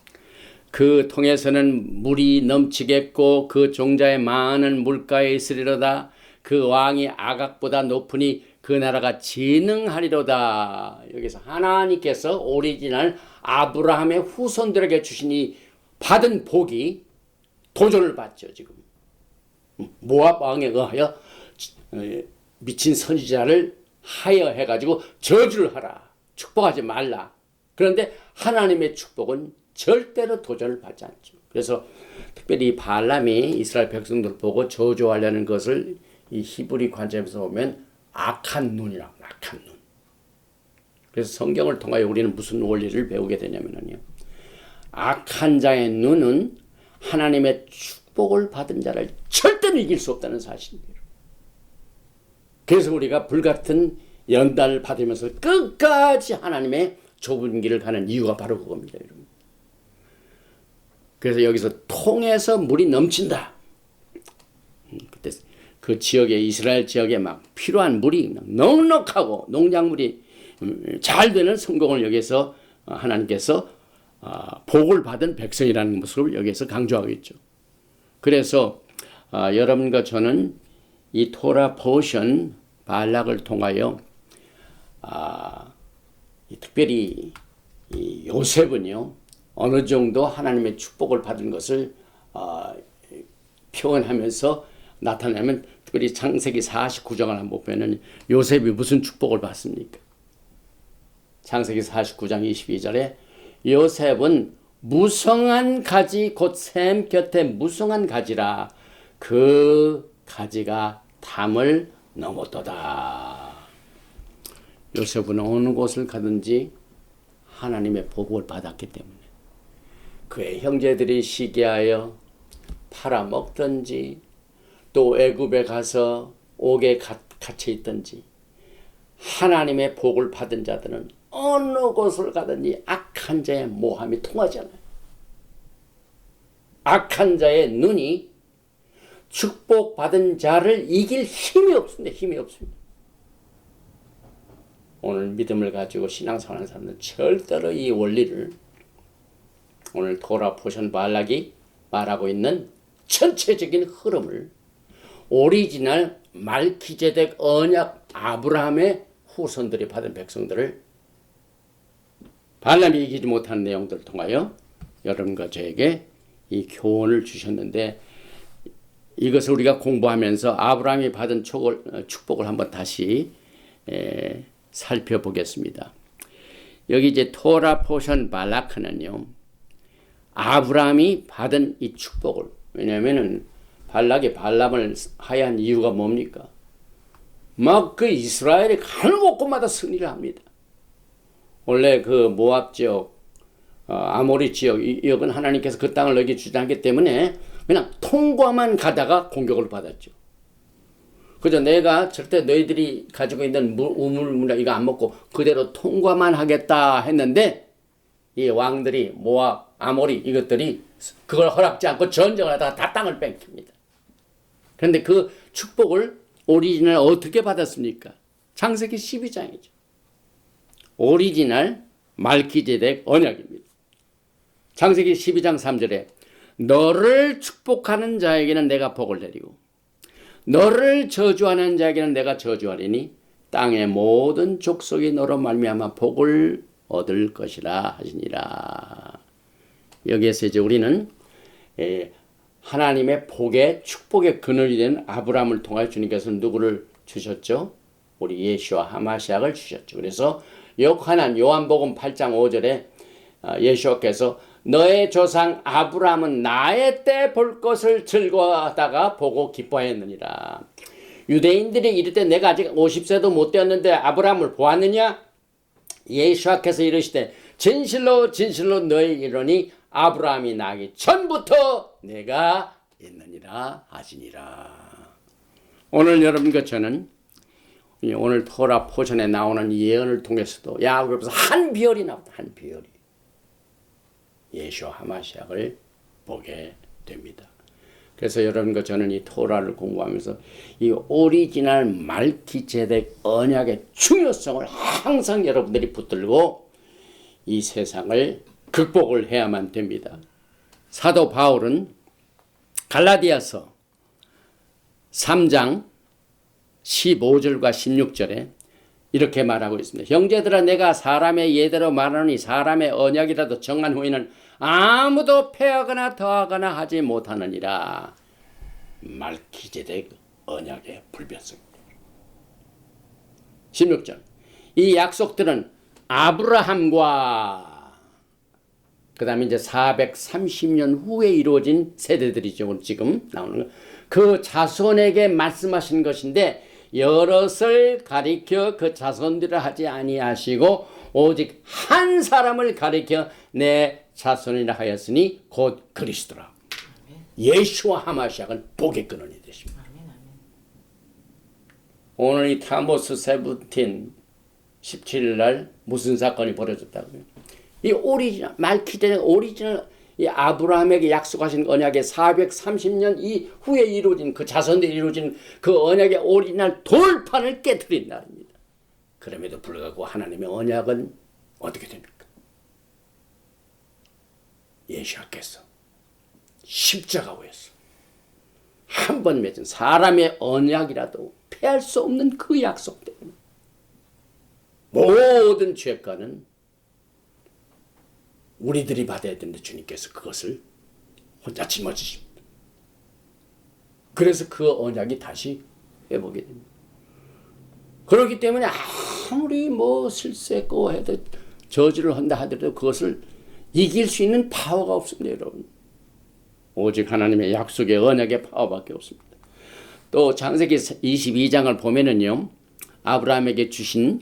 그 통에서는 물이 넘치겠고 그 종자의 많은 물가에 있으리로다. 그 왕이 아각보다 높으니 그 나라가 진흥하리로다. 여기서 하나님께서 오리지널 아브라함의 후손들에게 주시니 받은 복이 도전을 받죠. 지금 모압 왕에 의하여 미친 선지자를 하여해가지고 저주를 하라, 축복하지 말라. 그런데 하나님의 축복은 절대로 도전을 받지 않죠. 그래서 특별히 발람이 이스라엘 백성들을 보고 저주하려는 것을 이 히브리 관점에서 보면 악한 눈이라고, 악한 눈. 그래서 성경을 통하여 우리는 무슨 원리를 배우게 되냐면요, 악한 자의 눈은 하나님의 축복을 받은 자를 절대로 이길 수 없다는 사실입니다. 그래서 우리가 불같은 연단을 받으면서 끝까지 하나님의 좁은 길을 가는 이유가 바로 그겁니다, 여러분. 그래서 여기서 통에서 물이 넘친다. 그때 그 지역에, 이스라엘 지역에 막 필요한 물이 넉넉하고 농작물이 잘 되는 성공을 여기서 하나님께서 복을 받은 백성이라는 모습을 여기서 강조하고 있죠. 그래서 여러분과 저는 이 토라 포션 발락을 통하여 특별히 이 요셉은요, 어느 정도 하나님의 축복을 받은 것을 표현하면서 나타내면, 특별히 창세기 49장을 한번 보면 요셉이 무슨 축복을 받습니까? 창세기 49장 22절에 요셉은 무성한 가지 곧 샘 곁에 무성한 가지라 그 가지가 담을 넘었도다. 요셉은 어느 곳을 가든지 하나님의 복을 받았기 때문에 그의 형제들이 시기하여 팔아먹든지 또 애굽에 가서 옥에 갇혀 있든지 하나님의 복을 받은 자들은 어느 곳을 가든지 악한 자의 모함이 통하지 않아요. 악한 자의 눈이 축복받은 자를 이길 힘이 없습니다. 힘이 없습니다. 오늘 믿음을 가지고 신앙생활하는 사람들은 절대로 이 원리를, 오늘 토라 포션 발락이 말하고 있는 전체적인 흐름을, 오리지널 말키제덱 언약 아브라함의 후손들이 받은 백성들을 발람이 이기지 못한 내용들을 통하여 여러분과 저에게 이 교훈을 주셨는데, 이것을 우리가 공부하면서 아브라함이 받은 축복을 한번 다시 살펴보겠습니다. 여기 이제 토라 포션 발라크는요, 아브라함이 받은 이 축복을, 왜냐하면은 발락이 발람을 하야한 이유가 뭡니까? 막 그 이스라엘이 가는 곳곳마다 승리를 합니다. 원래 그 모압 지역, 아모리 지역은 하나님께서 그 땅을 너에게 주지 않기 때문에 그냥 통과만 가다가 공격을 받았죠. 그저 내가 절대 너희들이 가지고 있는 우물물 이거 안 먹고 그대로 통과만 하겠다 했는데, 이 왕들이 모압, 아모리 이것들이 그걸 허락지 않고 전쟁을 하다가 다 땅을 뺏깁니다. 그런데 그 축복을 오리지널 어떻게 받았습니까? 창세기 12장이죠. 오리지널 말키제덱 언약입니다. 창세기 12장 3절에 너를 축복하는 자에게는 내가 복을 내리고 너를 저주하는 자에게는 내가 저주하리니 땅의 모든 족속이 너로 말미암아 복을 얻을 것이라 하시니라. 여기에서 이제 우리는 하나님의 복의 축복의 근원이 된 아브라함을 통하여 주님께서 누구를 주셨죠? 우리 예수와 하마시아를 주셨죠. 그래서 요한복음 8장 5절에 예수께서 너의 조상 아브라함은 나의 때 볼 것을 즐거워하다가 보고 기뻐했느니라. 유대인들이 이르되 내가 아직 50세도 못 되었는데 아브라함을 보았느냐? 예수께서 이르시되 진실로 진실로 너희 이르노니 아브라함이 나기 전부터 내가 있느니라 하시니라. 오늘 여러분과 저는 오늘 토라 포션에 나오는 예언을 통해서도 야곱에서 한 비열이 나왔다. 한 비열이 예수와 하마시아를 보게 됩니다. 그래서 여러분과 저는 이 토라를 공부하면서 이 오리지널 말기제덱 언약의 중요성을 항상 여러분들이 붙들고 이 세상을 극복을 해야만 됩니다. 사도 바울은 갈라디아서 3장 15절과 16절에 이렇게 말하고 있습니다. 형제들아 내가 사람의 예대로 말하노니 사람의 언약이라도 정한 후에는 아무도 패하거나 더하거나 하지 못하느니라. 말기제덱 언약의 불변성입니다. 16절 이 약속들은 아브라함과 그 다음에 이제 430년 후에 이루어진 세대들이죠. 지금 나오는 거. 그 자손에게 말씀하신 것인데 여럿을 가리켜 그 자손들을 하지 아니하시고 오직 한 사람을 가리켜 내 자손이라 하였으니 곧 그리스도라. 예수와 하마시아는 복의 근원이 되십니다. 오늘 이 타모스 17 17일 날 무슨 사건이 벌어졌다고요? 이 오리지널 말기제덱 오리지널 이 아브라함에게 약속하신 언약의 430년 이후에 이루어진 그 자손들이 이루어진 그 언약의 오리지널 돌판을 깨뜨린 날입니다. 그럼에도 불구하고 하나님의 언약은 어떻게 됩니까? 예수께서 십자가에서 한 번 맺은 사람의 언약이라도 패할 수 없는 그 약속 때문에 모든 죄가는 우리들이 받아야 되는데 주님께서 그것을 혼자 짊어지십니다. 그래서 그 언약이 다시 회복이 됩니다. 그렇기 때문에 아무리 뭐 실수했고 해도 저주를 한다 하더라도 그것을 이길 수 있는 파워가 없습니다, 여러분. 오직 하나님의 약속의 언약의 파워밖에 없습니다. 또 창세기 22장을 보면은요, 아브라함에게 주신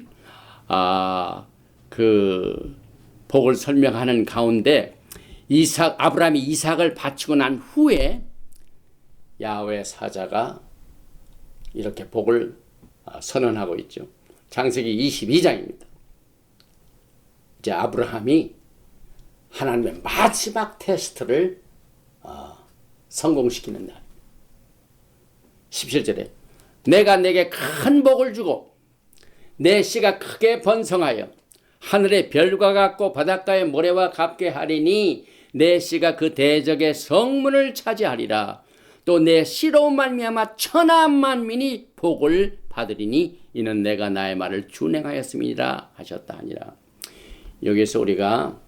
그 복을 설명하는 가운데 아브라함이 이삭을 바치고 난 후에 야훼 사자가 이렇게 복을 선언하고 있죠. 창세기 22장입니다. 이제 아브라함이 하나님의 마지막 테스트를 성공시키는 날. 17절에 내가 내게 큰 복을 주고 내 씨가 크게 번성하여 하늘의 별과 같고 바닷가의 모래와 같게 하리니 내 씨가 그 대적의 성문을 차지하리라. 또 내 씨로 말미암아 천하 만민이 복을 받으리니 이는 내가 나의 말을 준행하였음이니라 하셨다 하니라. 여기서 우리가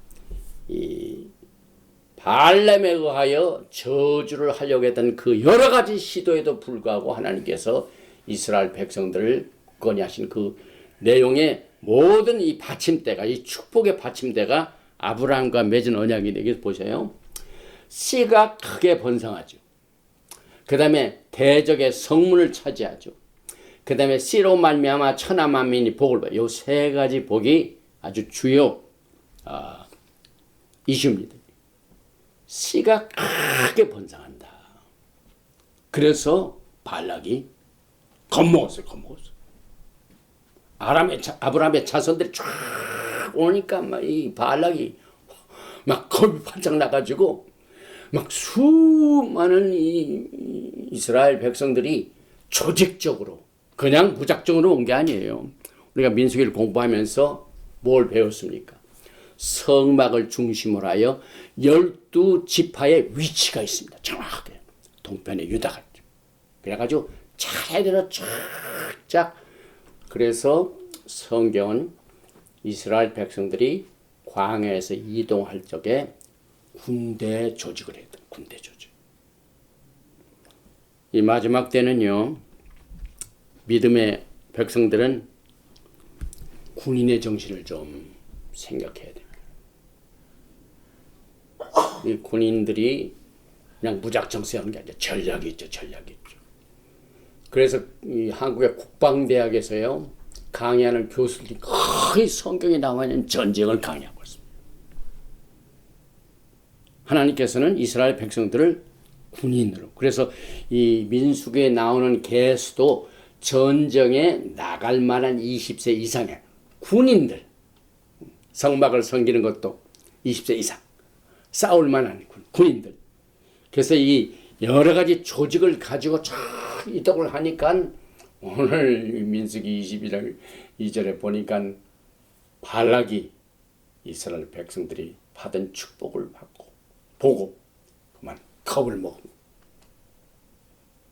이 발람에 의하여 저주를 하려고 했던 그 여러 가지 시도에도 불구하고 하나님께서 이스라엘 백성들을 굳건히 하신 그 내용의 모든 이 받침대가, 이 축복의 받침대가 아브라함과 맺은 언약이 되게 보세요. 씨가 크게 번성하죠. 그 다음에 대적의 성문을 차지하죠. 그 다음에 씨로 말미암아 천하 만민이 복을 받아요. 이 세 가지 복이 아주 주요 이슈입니다. 씨가 크게 번성한다. 그래서 발락이 겁먹었어요. 아브라함의 자손들이 쫙 오니까 막 이 발락이 막 겁이 반짝 나가지고 막 수많은 이 이스라엘 백성들이 조직적으로 그냥 무작정으로 온 게 아니에요. 우리가 민수기를 공부하면서 뭘 배웠습니까? 성막을 중심으로 하여 12지파의 위치가 있습니다. 정확하게. 동편에 유다가 있죠. 그래가지고 차례대로 쫙쫙. 그래서 성경은 이스라엘 백성들이 광야에서 이동할 적에 군대 조직을 했다. 군대 조직. 이 마지막 때는요, 믿음의 백성들은 군인의 정신을 좀 생각해야 됩니다. 이 군인들이 그냥 무작정 세우는 게 아니라 전략이 있죠. 그래서 이 한국의 국방대학에서요, 강의하는 교수들이 거의 성경에 나와 있는 전쟁을 강의하고 있습니다. 하나님께서는 이스라엘 백성들을 군인으로, 그래서 이 민수기에 나오는 개수도 전쟁에 나갈 만한 20세 이상의 군인들, 성막을 섬기는 것도 20세 이상 싸울 만한 군인들. 그래서 이 여러 가지 조직을 가지고 쫙 이동을 하니까 오늘 민수기 21장 2절에 보니까 발락이 이스라엘 백성들이 받은 축복을 받고 보고 그만 겁을 먹은.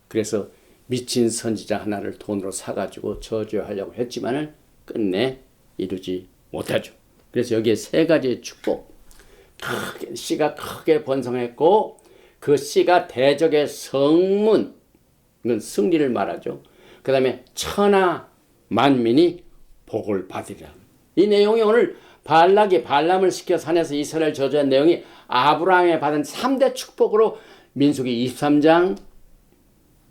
그래서 미친 선지자 하나를 돈으로 사가지고 저주하려고 했지만은 끝내 이루지 못하죠. 그래서 여기에 세 가지의 축복, 크게, 씨가 크게 번성했고 그 씨가 대적의 성문, 이건 승리를 말하죠. 그 다음에 천하 만민이 복을 받으리라. 이 내용이 오늘 발락이 발람을 시켜 산에서 이스라엘 저주한 내용이 아브라함에 받은 3대 축복으로 민수기 23장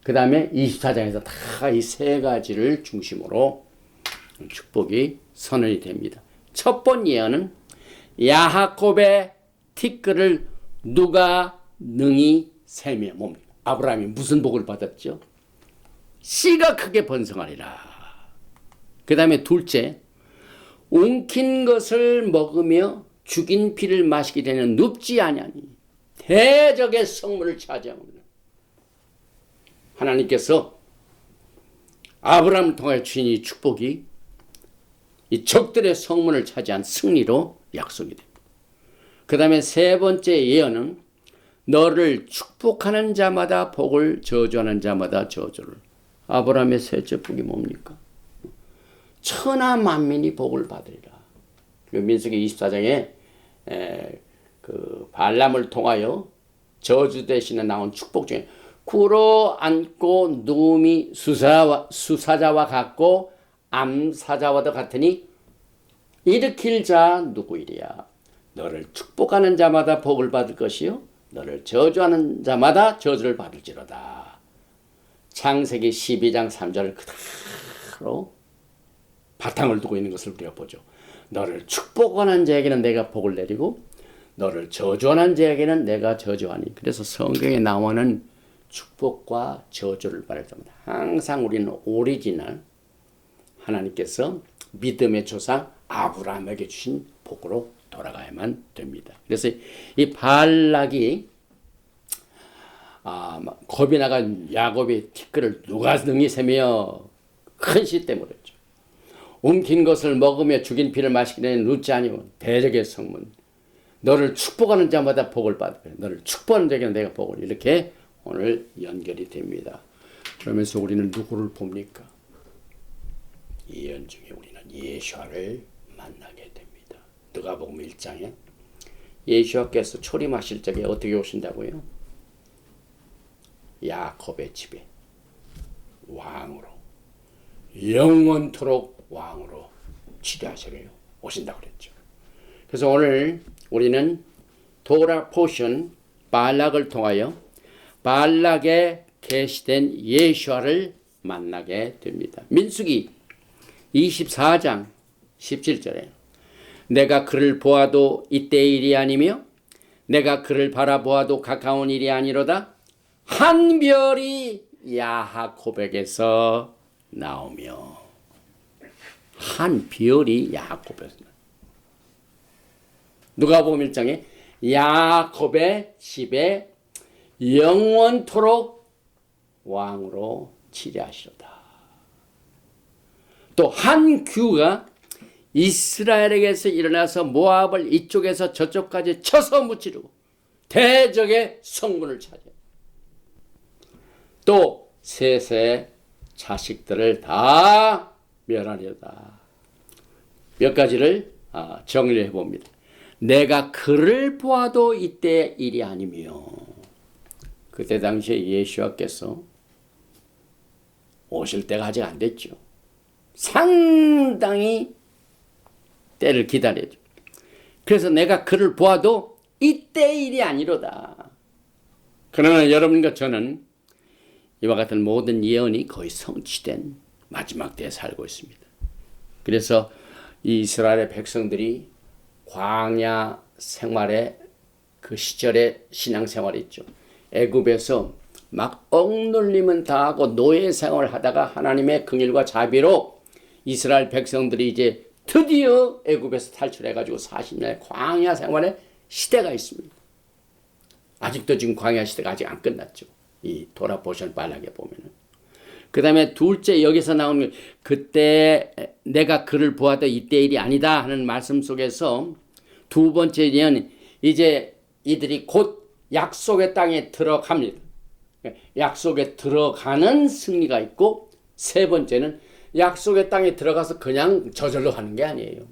그 다음에 24장에서 다 이 세 가지를 중심으로 축복이 선언이 됩니다. 첫 번째 예언은 야하콥의 티끌을 누가 능히 세며 뭡니까? 아브라함이 무슨 복을 받았죠? 씨가 크게 번성하리라. 그 다음에 둘째, 웅킨 것을 먹으며 죽인 피를 마시게 되는 눕지 아니하니 대적의 성문을 차지합니다. 하나님께서 아브라함을 통해 주신 이 축복이 이 적들의 성문을 차지한 승리로 약속이 됩니다. 그 다음에 세 번째 예언은 너를 축복하는 자마다 복을, 저주하는 자마다 저주를. 아브라함의 셋째 복이 뭡니까? 천하 만민이 복을 받으리라. 민수기 24장에 그 발람을 통하여 저주 대신에 나온 축복 중에 굴어 앉고 누움이 수사자와 같고 암사자와도 같으니 일으킬 자 누구이랴. 너를 축복하는 자마다 복을 받을 것이요 너를 저주하는 자마다 저주를 받을지로다. 창세기 12장 3절을 그대로 바탕을 두고 있는 것을 우리가 보죠. 너를 축복하는 자에게는 내가 복을 내리고 너를 저주하는 자에게는 내가 저주하니. 그래서 성경에 나오는 축복과 저주를 말할 때마다 항상 우리는 오리지널 하나님께서 믿음의 조상 아브라함에게 주신 복으로 돌아가야만 됩니다. 그래서 이 발락이 겁이 나간 야곱의 티끌을 누가 능히 세며 큰 시 때문에 그랬죠. 움킨 것을 먹으며 죽인 피를 마시게 되는 눕지 아니오 대적의 성문. 너를 축복하는 자마다 복을 받으며 너를 축복하는 자에게는 내가 복을. 이렇게 오늘 연결이 됩니다. 그러면서 우리는 누구를 봅니까? 예언 중에 우리는 예수아를 만나게 됩니다. 누가복음 1장에 예수아께서 초림하실 적에 어떻게 오신다고요? 야곱의 집에 왕으로 영원토록 왕으로 치료하시래요. 오신다고 그랬죠. 그래서 오늘 우리는 도라 포션 발락을 통하여 발락에 계시된 예수아를 만나게 됩니다. 민수기 24장 17절에 내가 그를 보아도 이때의 일이 아니며 내가 그를 바라보아도 가까운 일이 아니로다. 한 별이 야하콥에게서 나오며. 한 별이 야하콥에서 나오며. 누가복음 1장에 야곱의 집에 영원토록 왕으로 치리하시로다. 또 한 규가 이스라엘에게서 일어나서 모압을 이쪽에서 저쪽까지 쳐서 무찌르고 대적의 성문을 차지해. 또 셋의 자식들을 다 멸하려다. 몇 가지를 정리해 봅니다. 내가 그를 보아도 이때 일이 아니며. 그때 당시에 예수와께서 오실 때가 아직 안 됐죠. 상당히 때를 기다렸죠. 그래서 내가 그를 보아도 이때 일이 아니로다. 그러나 여러분과 저는 이와 같은 모든 예언이 거의 성취된 마지막 때에 살고 있습니다. 그래서 이 이스라엘의 백성들이 광야 생활의 그 시절의 신앙생활이 있죠. 애굽에서 막 억눌림은 당하고 노예 생활을 하다가 하나님의 긍휼과 자비로 이스라엘 백성들이 이제 드디어 애굽에서 탈출해가지고 40년의 광야 생활의 시대가 있습니다. 아직도 지금 광야 시대가 아직 안 끝났죠. 이 돌아보션 발락에 보면은. 그 다음에 둘째 여기서 나오는 그때 내가 그를 보아도 이때 일이 아니다 하는 말씀 속에서 두 번째 예언은 이제 이들이 곧 약속의 땅에 들어갑니다. 약속에 들어가는 승리가 있고 세 번째는 약속의 땅에 들어가서 그냥 저절로 하는 게 아니에요.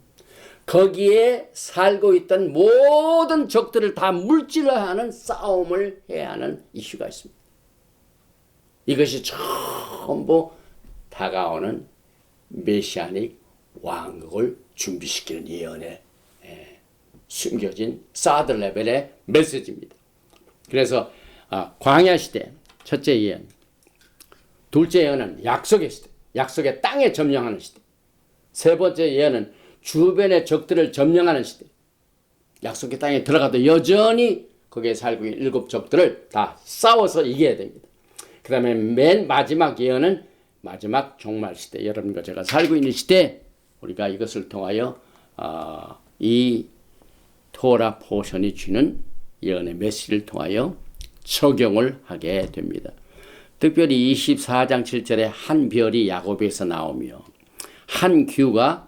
거기에 살고 있던 모든 적들을 다 물질화하는 싸움을 해야 하는 이슈가 있습니다. 이것이 전부 다가오는 메시아닉 왕국을 준비시키는 예언에 숨겨진 사드 레벨의 메시지입니다. 그래서 광야 시대 첫째 예언, 둘째 예언은 약속의 시대, 약속의 땅에 점령하는 시대, 세 번째 예언은 주변의 적들을 점령하는 시대, 약속의 땅에 들어가도 여전히 거기에 살고 있는 일곱 적들을 다 싸워서 이겨야 됩니다. 그 다음에 맨 마지막 예언은 마지막 종말 시대, 여러분과 제가 살고 있는 시대, 우리가 이것을 통하여 이 토라 포션이 주는 예언의 메시지를 통하여 적용을 하게 됩니다. 특별히 24장 7절에 한 별이 야곱에서 나오며 한 규가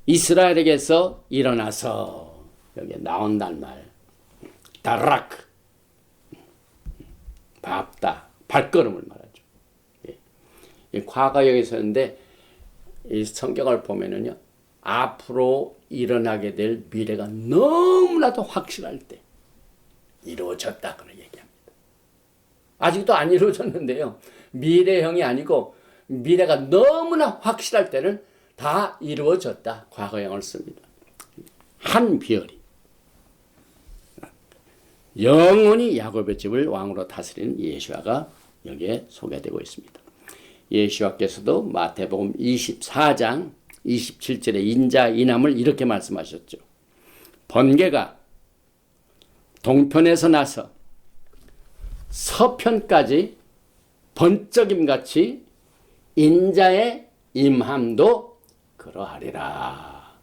이스라엘에게서 일어나서 여기에 나온다는 말, 다락, 밟다, 발걸음을 말하죠. 과거형에 서는데 이 성경을 보면은요, 앞으로 일어나게 될 미래가 너무나도 확실할 때 이루어졌다 그런 얘기합니다. 아직도 안 이루어졌는데요, 미래형이 아니고 미래가 너무나 확실할 때는 다 이루어졌다 과거형을 씁니다. 한 별이 영원히 야곱의 집을 왕으로 다스리는 예수아가 여기에 소개되고 있습니다. 예수아께서도 마태복음 24장 27절에 인자 이남을 이렇게 말씀하셨죠. 번개가 동편에서 나서 서편까지 번쩍임같이 인자의 임함도 그러하리라.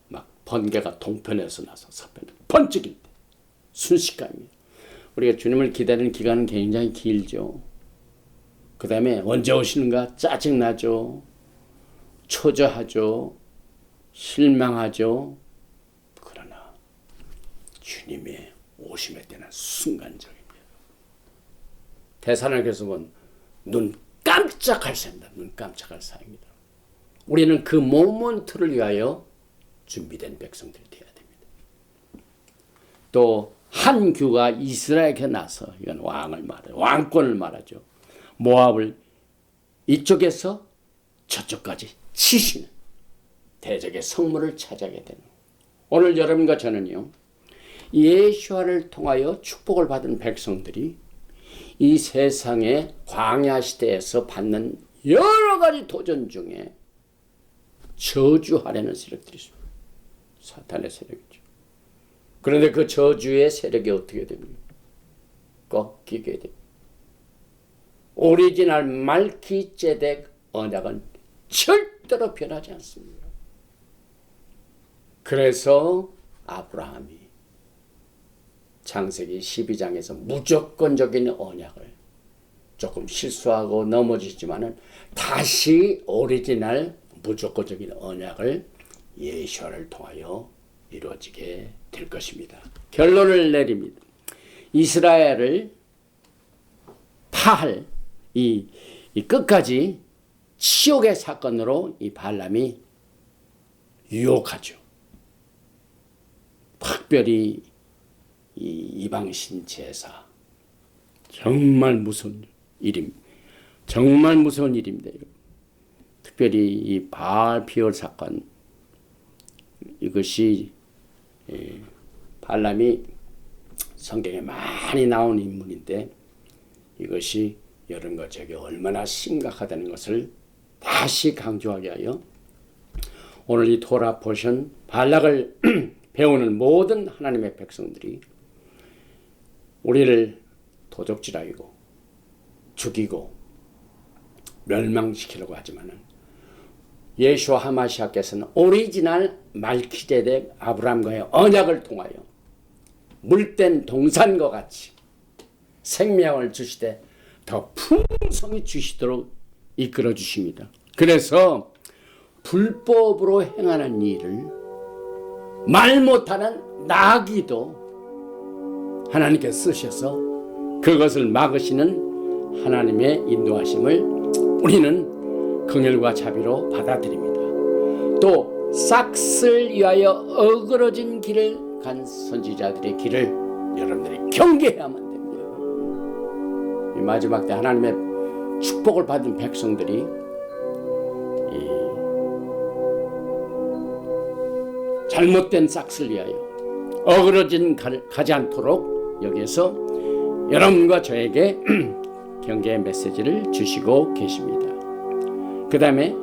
막 번개가 동편에서 나서 서편 번쩍임 때 순식간입니다. 우리가 주님을 기다리는 기간은 굉장히 길죠. 그 다음에 언제 오시는가 짜증나죠. 초조하죠. 실망하죠. 그러나 주님의 오심의 때는 순간적입니다. 데살로니가서 보면 눈 깜짝할 사입니다. 눈 깜짝할 사입니다. 우리는 그 모먼트를 위하여 준비된 백성들이 되어야 됩니다. 또 한 규가 이스라엘에게 나서, 이건 왕을 말해요. 왕권을 말하죠. 모압을 이쪽에서 저쪽까지 치시는 대적의 성물을 차지하게 되는, 오늘 여러분과 저는요, 예수아를 통하여 축복을 받은 백성들이 이 세상의 광야 시대에서 받는 여러 가지 도전 중에 저주하려는 세력들이 있습니다. 사탄의 세력이죠. 그런데 그 저주의 세력이 어떻게 됩니까? 꺾이게 됩니다. 오리지널 말키제덱 언약은 절대로 변하지 않습니다. 그래서 아브라함이 창세기 12장에서 무조건적인 언약을, 조금 실수하고 넘어지지만은 다시 오리지널 무조건적인 언약을 예수아를 통하여 이루어지게 될 것입니다. 결론을 내립니다. 이스라엘을 파할 이 끝까지 치욕의 사건으로 이 발람이 유혹하죠. 특별히 이 이방신 제사, 정말 무서운 일입니다. 정말 무서운 일입니다. 특별히 이 바알 피올 사건, 이것이 발람이 성경에 많이 나온 인물인데 이것이 여러분과 저에게 얼마나 심각하다는 것을 다시 강조하게 하여 오늘 이 토라 포션 발락을 배우는 모든 하나님의 백성들이 우리를 도적질하고 죽이고 멸망시키려고 하지만은 예수와 하마시아께서는 오리지널 말키제덱 아브라함과의 언약을 통하여 물된 동산과 같이 생명을 주시되 더 풍성히 주시도록 이끌어 주십니다. 그래서 불법으로 행하는 일을 말 못하는 나귀도 하나님께서 쓰셔서 그것을 막으시는 하나님의 인도하심을 우리는 긍휼과 자비로 받아들입니다. 또 싹을 위하여 어그러진 길을 간 선지자들의 길을 여러분들이 경계해야만 됩니다. 이 마지막 때 하나님의 축복을 받은 백성들이 잘못된 싹을 위하여 어그러진 가지 않도록 여기에서 여러분과 저에게 경계의 메시지를 주시고 계십니다. 그 다음에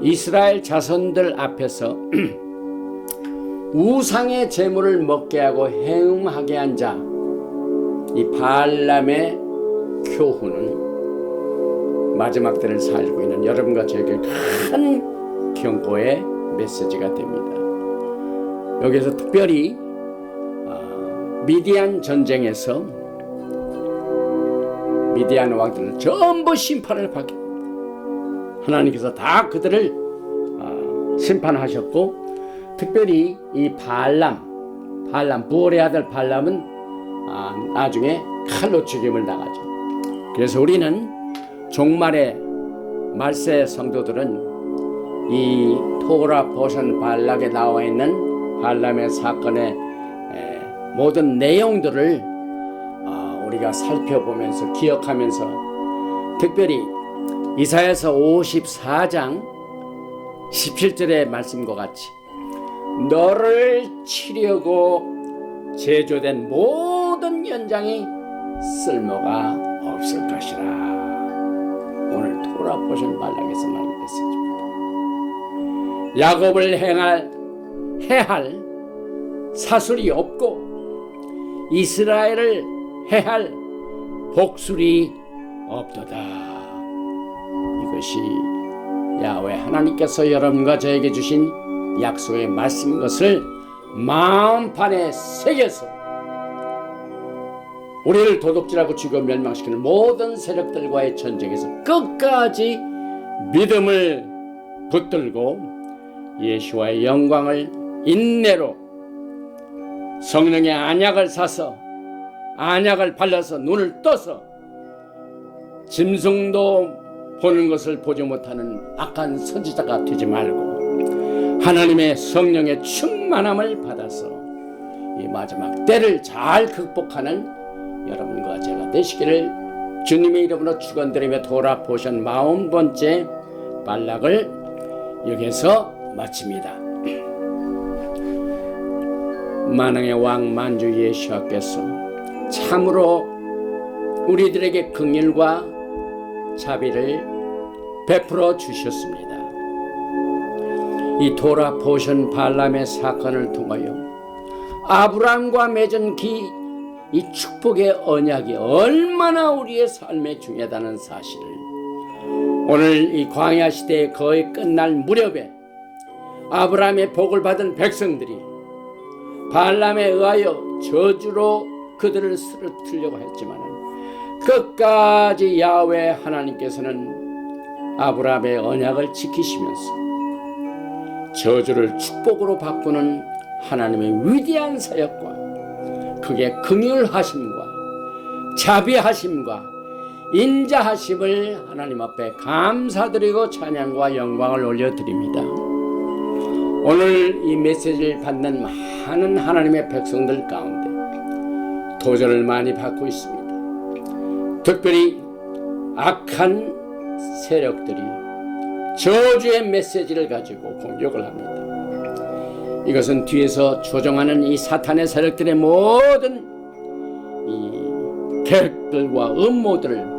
이스라엘 자손들 앞에서 우상의 제물을 먹게 하고 행음하게 한 자, 이 발람의 교훈은 마지막 때를 살고 있는 여러분과 저에게 큰 경고의 메시지가 됩니다. 여기서 특별히 미디안 전쟁에서 미디안 왕들은 전부 심판을 받게 됩니다. 하나님께서 다 그들을 심판하셨고, 특별히 이 발람 부올의 아들 발람은 나중에 칼로 죽임을 당하죠. 그래서 우리는 종말의 말세 성도들은 이 토라 보션 발락에 나와 있는 발람의 사건의 모든 내용들을 우리가 살펴보면서 기억하면서, 특별히 이사야서 54장 17절의 말씀과 같이 너를 치려고 제조된 모든 연장이 쓸모가 없을 것이라. 오늘 토라 보신 발락에서 나온 메시지입니다. 야곱을 해할 사술이 없고 이스라엘을 해할 복술이 없도다. 이것이 야훼 하나님께서 여러분과 저에게 주신 약속의 말씀인 것을 마음판에 새겨서 우리를 도둑질하고 죽여 멸망시키는 모든 세력들과의 전쟁에서 끝까지 믿음을 붙들고 예수와의 영광을 인내로 성령의 안약을 사서 안약을 발라서 눈을 떠서 짐승도 보는 것을 보지 못하는 악한 선지자가 되지 말고 하나님의 성령의 충만함을 받아서 이 마지막 때를 잘 극복하는 여러분과 제가 되시기를 주님의 이름으로 축원드리며 돌아보신 40번째 발락을 여기서 마칩니다. 만왕의 왕 만주 예수께서 참으로 우리들에게 긍휼과 자비를 베풀어 주셨습니다. 이 돌아보신 발람의 사건을 통하여 아브라함과 맺은 이 축복의 언약이 얼마나 우리의 삶에 중요하다는 사실을 오늘 이 광야 시대에 거의 끝날 무렵에 아브라함의 복을 받은 백성들이 발람에 의하여 저주로 그들을 쓰러뜨리려고 했지만 끝까지 야훼 하나님께서는 아브라함의 언약을 지키시면서 저주를 축복으로 바꾸는 하나님의 위대한 사역과 그게 긍휼하심과 자비하심과 인자하심을 하나님 앞에 감사드리고 찬양과 영광을 올려드립니다. 오늘 이 메시지를 받는 많은 하나님의 백성들 가운데 도전을 많이 받고 있습니다. 특별히 악한 세력들이 저주의 메시지를 가지고 공격을 합니다. 이것은 뒤에서 조종하는 이 사탄의 세력들의 모든 이 계획들과 음모들을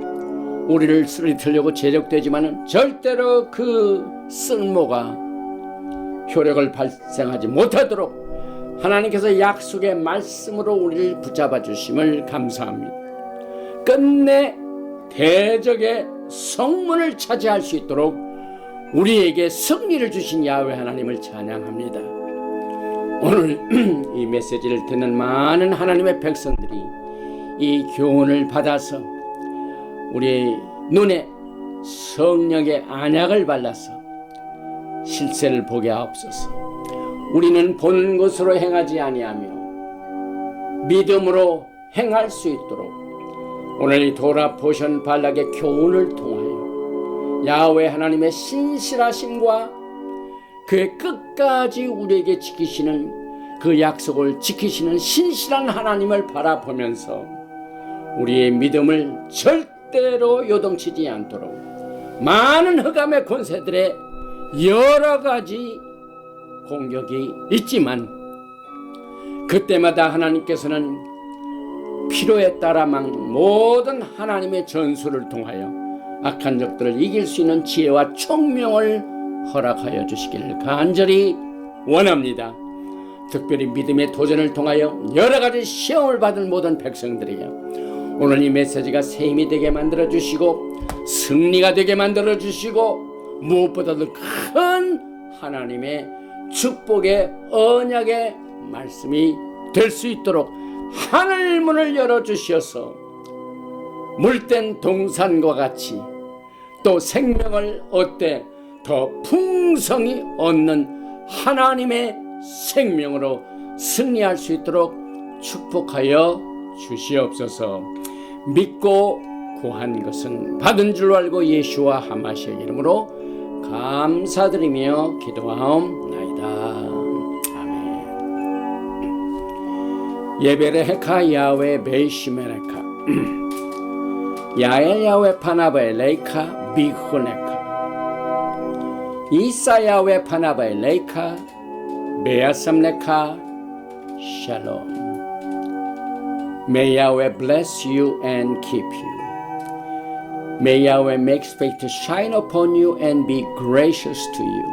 우리를 쓰러뜨리려고 제작되지만 절대로 그 쓸모가 효력을 발생하지 못하도록 하나님께서 약속의 말씀으로 우리를 붙잡아 주심을 감사합니다. 끝내 대적의 성문을 차지할 수 있도록 우리에게 승리를 주신 야훼 하나님을 찬양합니다. 오늘 이 메시지를 듣는 많은 하나님의 백성들이 이 교훈을 받아서 우리 눈에 성령의 안약을 발라서 실세를 보게 하옵소서. 우리는 보는 것으로 행하지 아니하며 믿음으로 행할 수 있도록 오늘 이 도라 포션 발락의 교훈을 통하여 야훼 하나님의 신실하심과 그의 끝까지 우리에게 지키시는 그 약속을 지키시는 신실한 하나님을 바라보면서 우리의 믿음을 절대로 요동치지 않도록 많은 흑암의 권세들의 여러 가지 공격이 있지만 그때마다 하나님께서는 필요에 따라 모든 하나님의 전술을 통하여 악한 적들을 이길 수 있는 지혜와 총명을 허락하여 주시기를 간절히 원합니다. 특별히 믿음의 도전을 통하여 여러 가지 시험을 받은 모든 백성들이여 오늘 이 메시지가 새 힘이 되게 만들어 주시고 승리가 되게 만들어 주시고 무엇보다도 큰 하나님의 축복의 언약의 말씀이 될 수 있도록 하늘 문을 열어주셔서 물된 동산과 같이 또 생명을 얻되 더 풍성히 얻는 하나님의 생명으로 승리할 수 있도록 축복하여 주시옵소서. 믿고 구한 것은 받은 줄 알고 예수와 하마시의 이름으로 감사드리며 기도하옵나이다. 예베레헤카 야훼 베이시메레카 야엘 야훼 파나바에 레이카 비후네카 이사 야훼 파나바에 레이카 베야삼레카 샬롬. May Yahweh bless you and keep you. May Yahweh make his face to shine upon you and be gracious to you.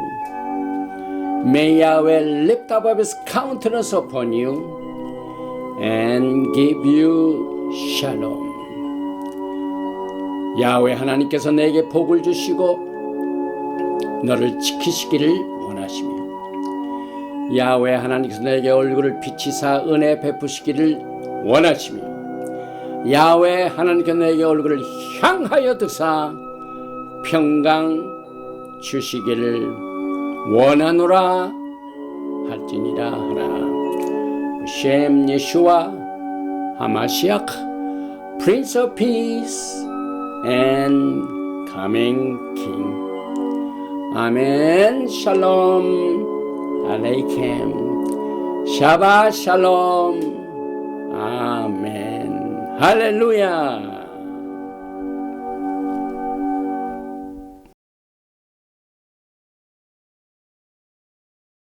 May Yahweh lift up his countenance upon you and give you shalom. 야훼 하나님께서 내게 복을 주시고 너를 지키시기를 원하시며 야훼 하나님께서 내게 얼굴을 비치사 은혜 베푸시기를 원하시며 야훼 하나님께서 내게 얼굴을 향하여 드사 평강 주시기를 원하노라 할지니라 하라. 셴 예슈아 하마시아크 Prince of Peace and Coming King. 아멘. 샬롬 알레이켐 샤바 샬롬. 아멘. 할렐루야.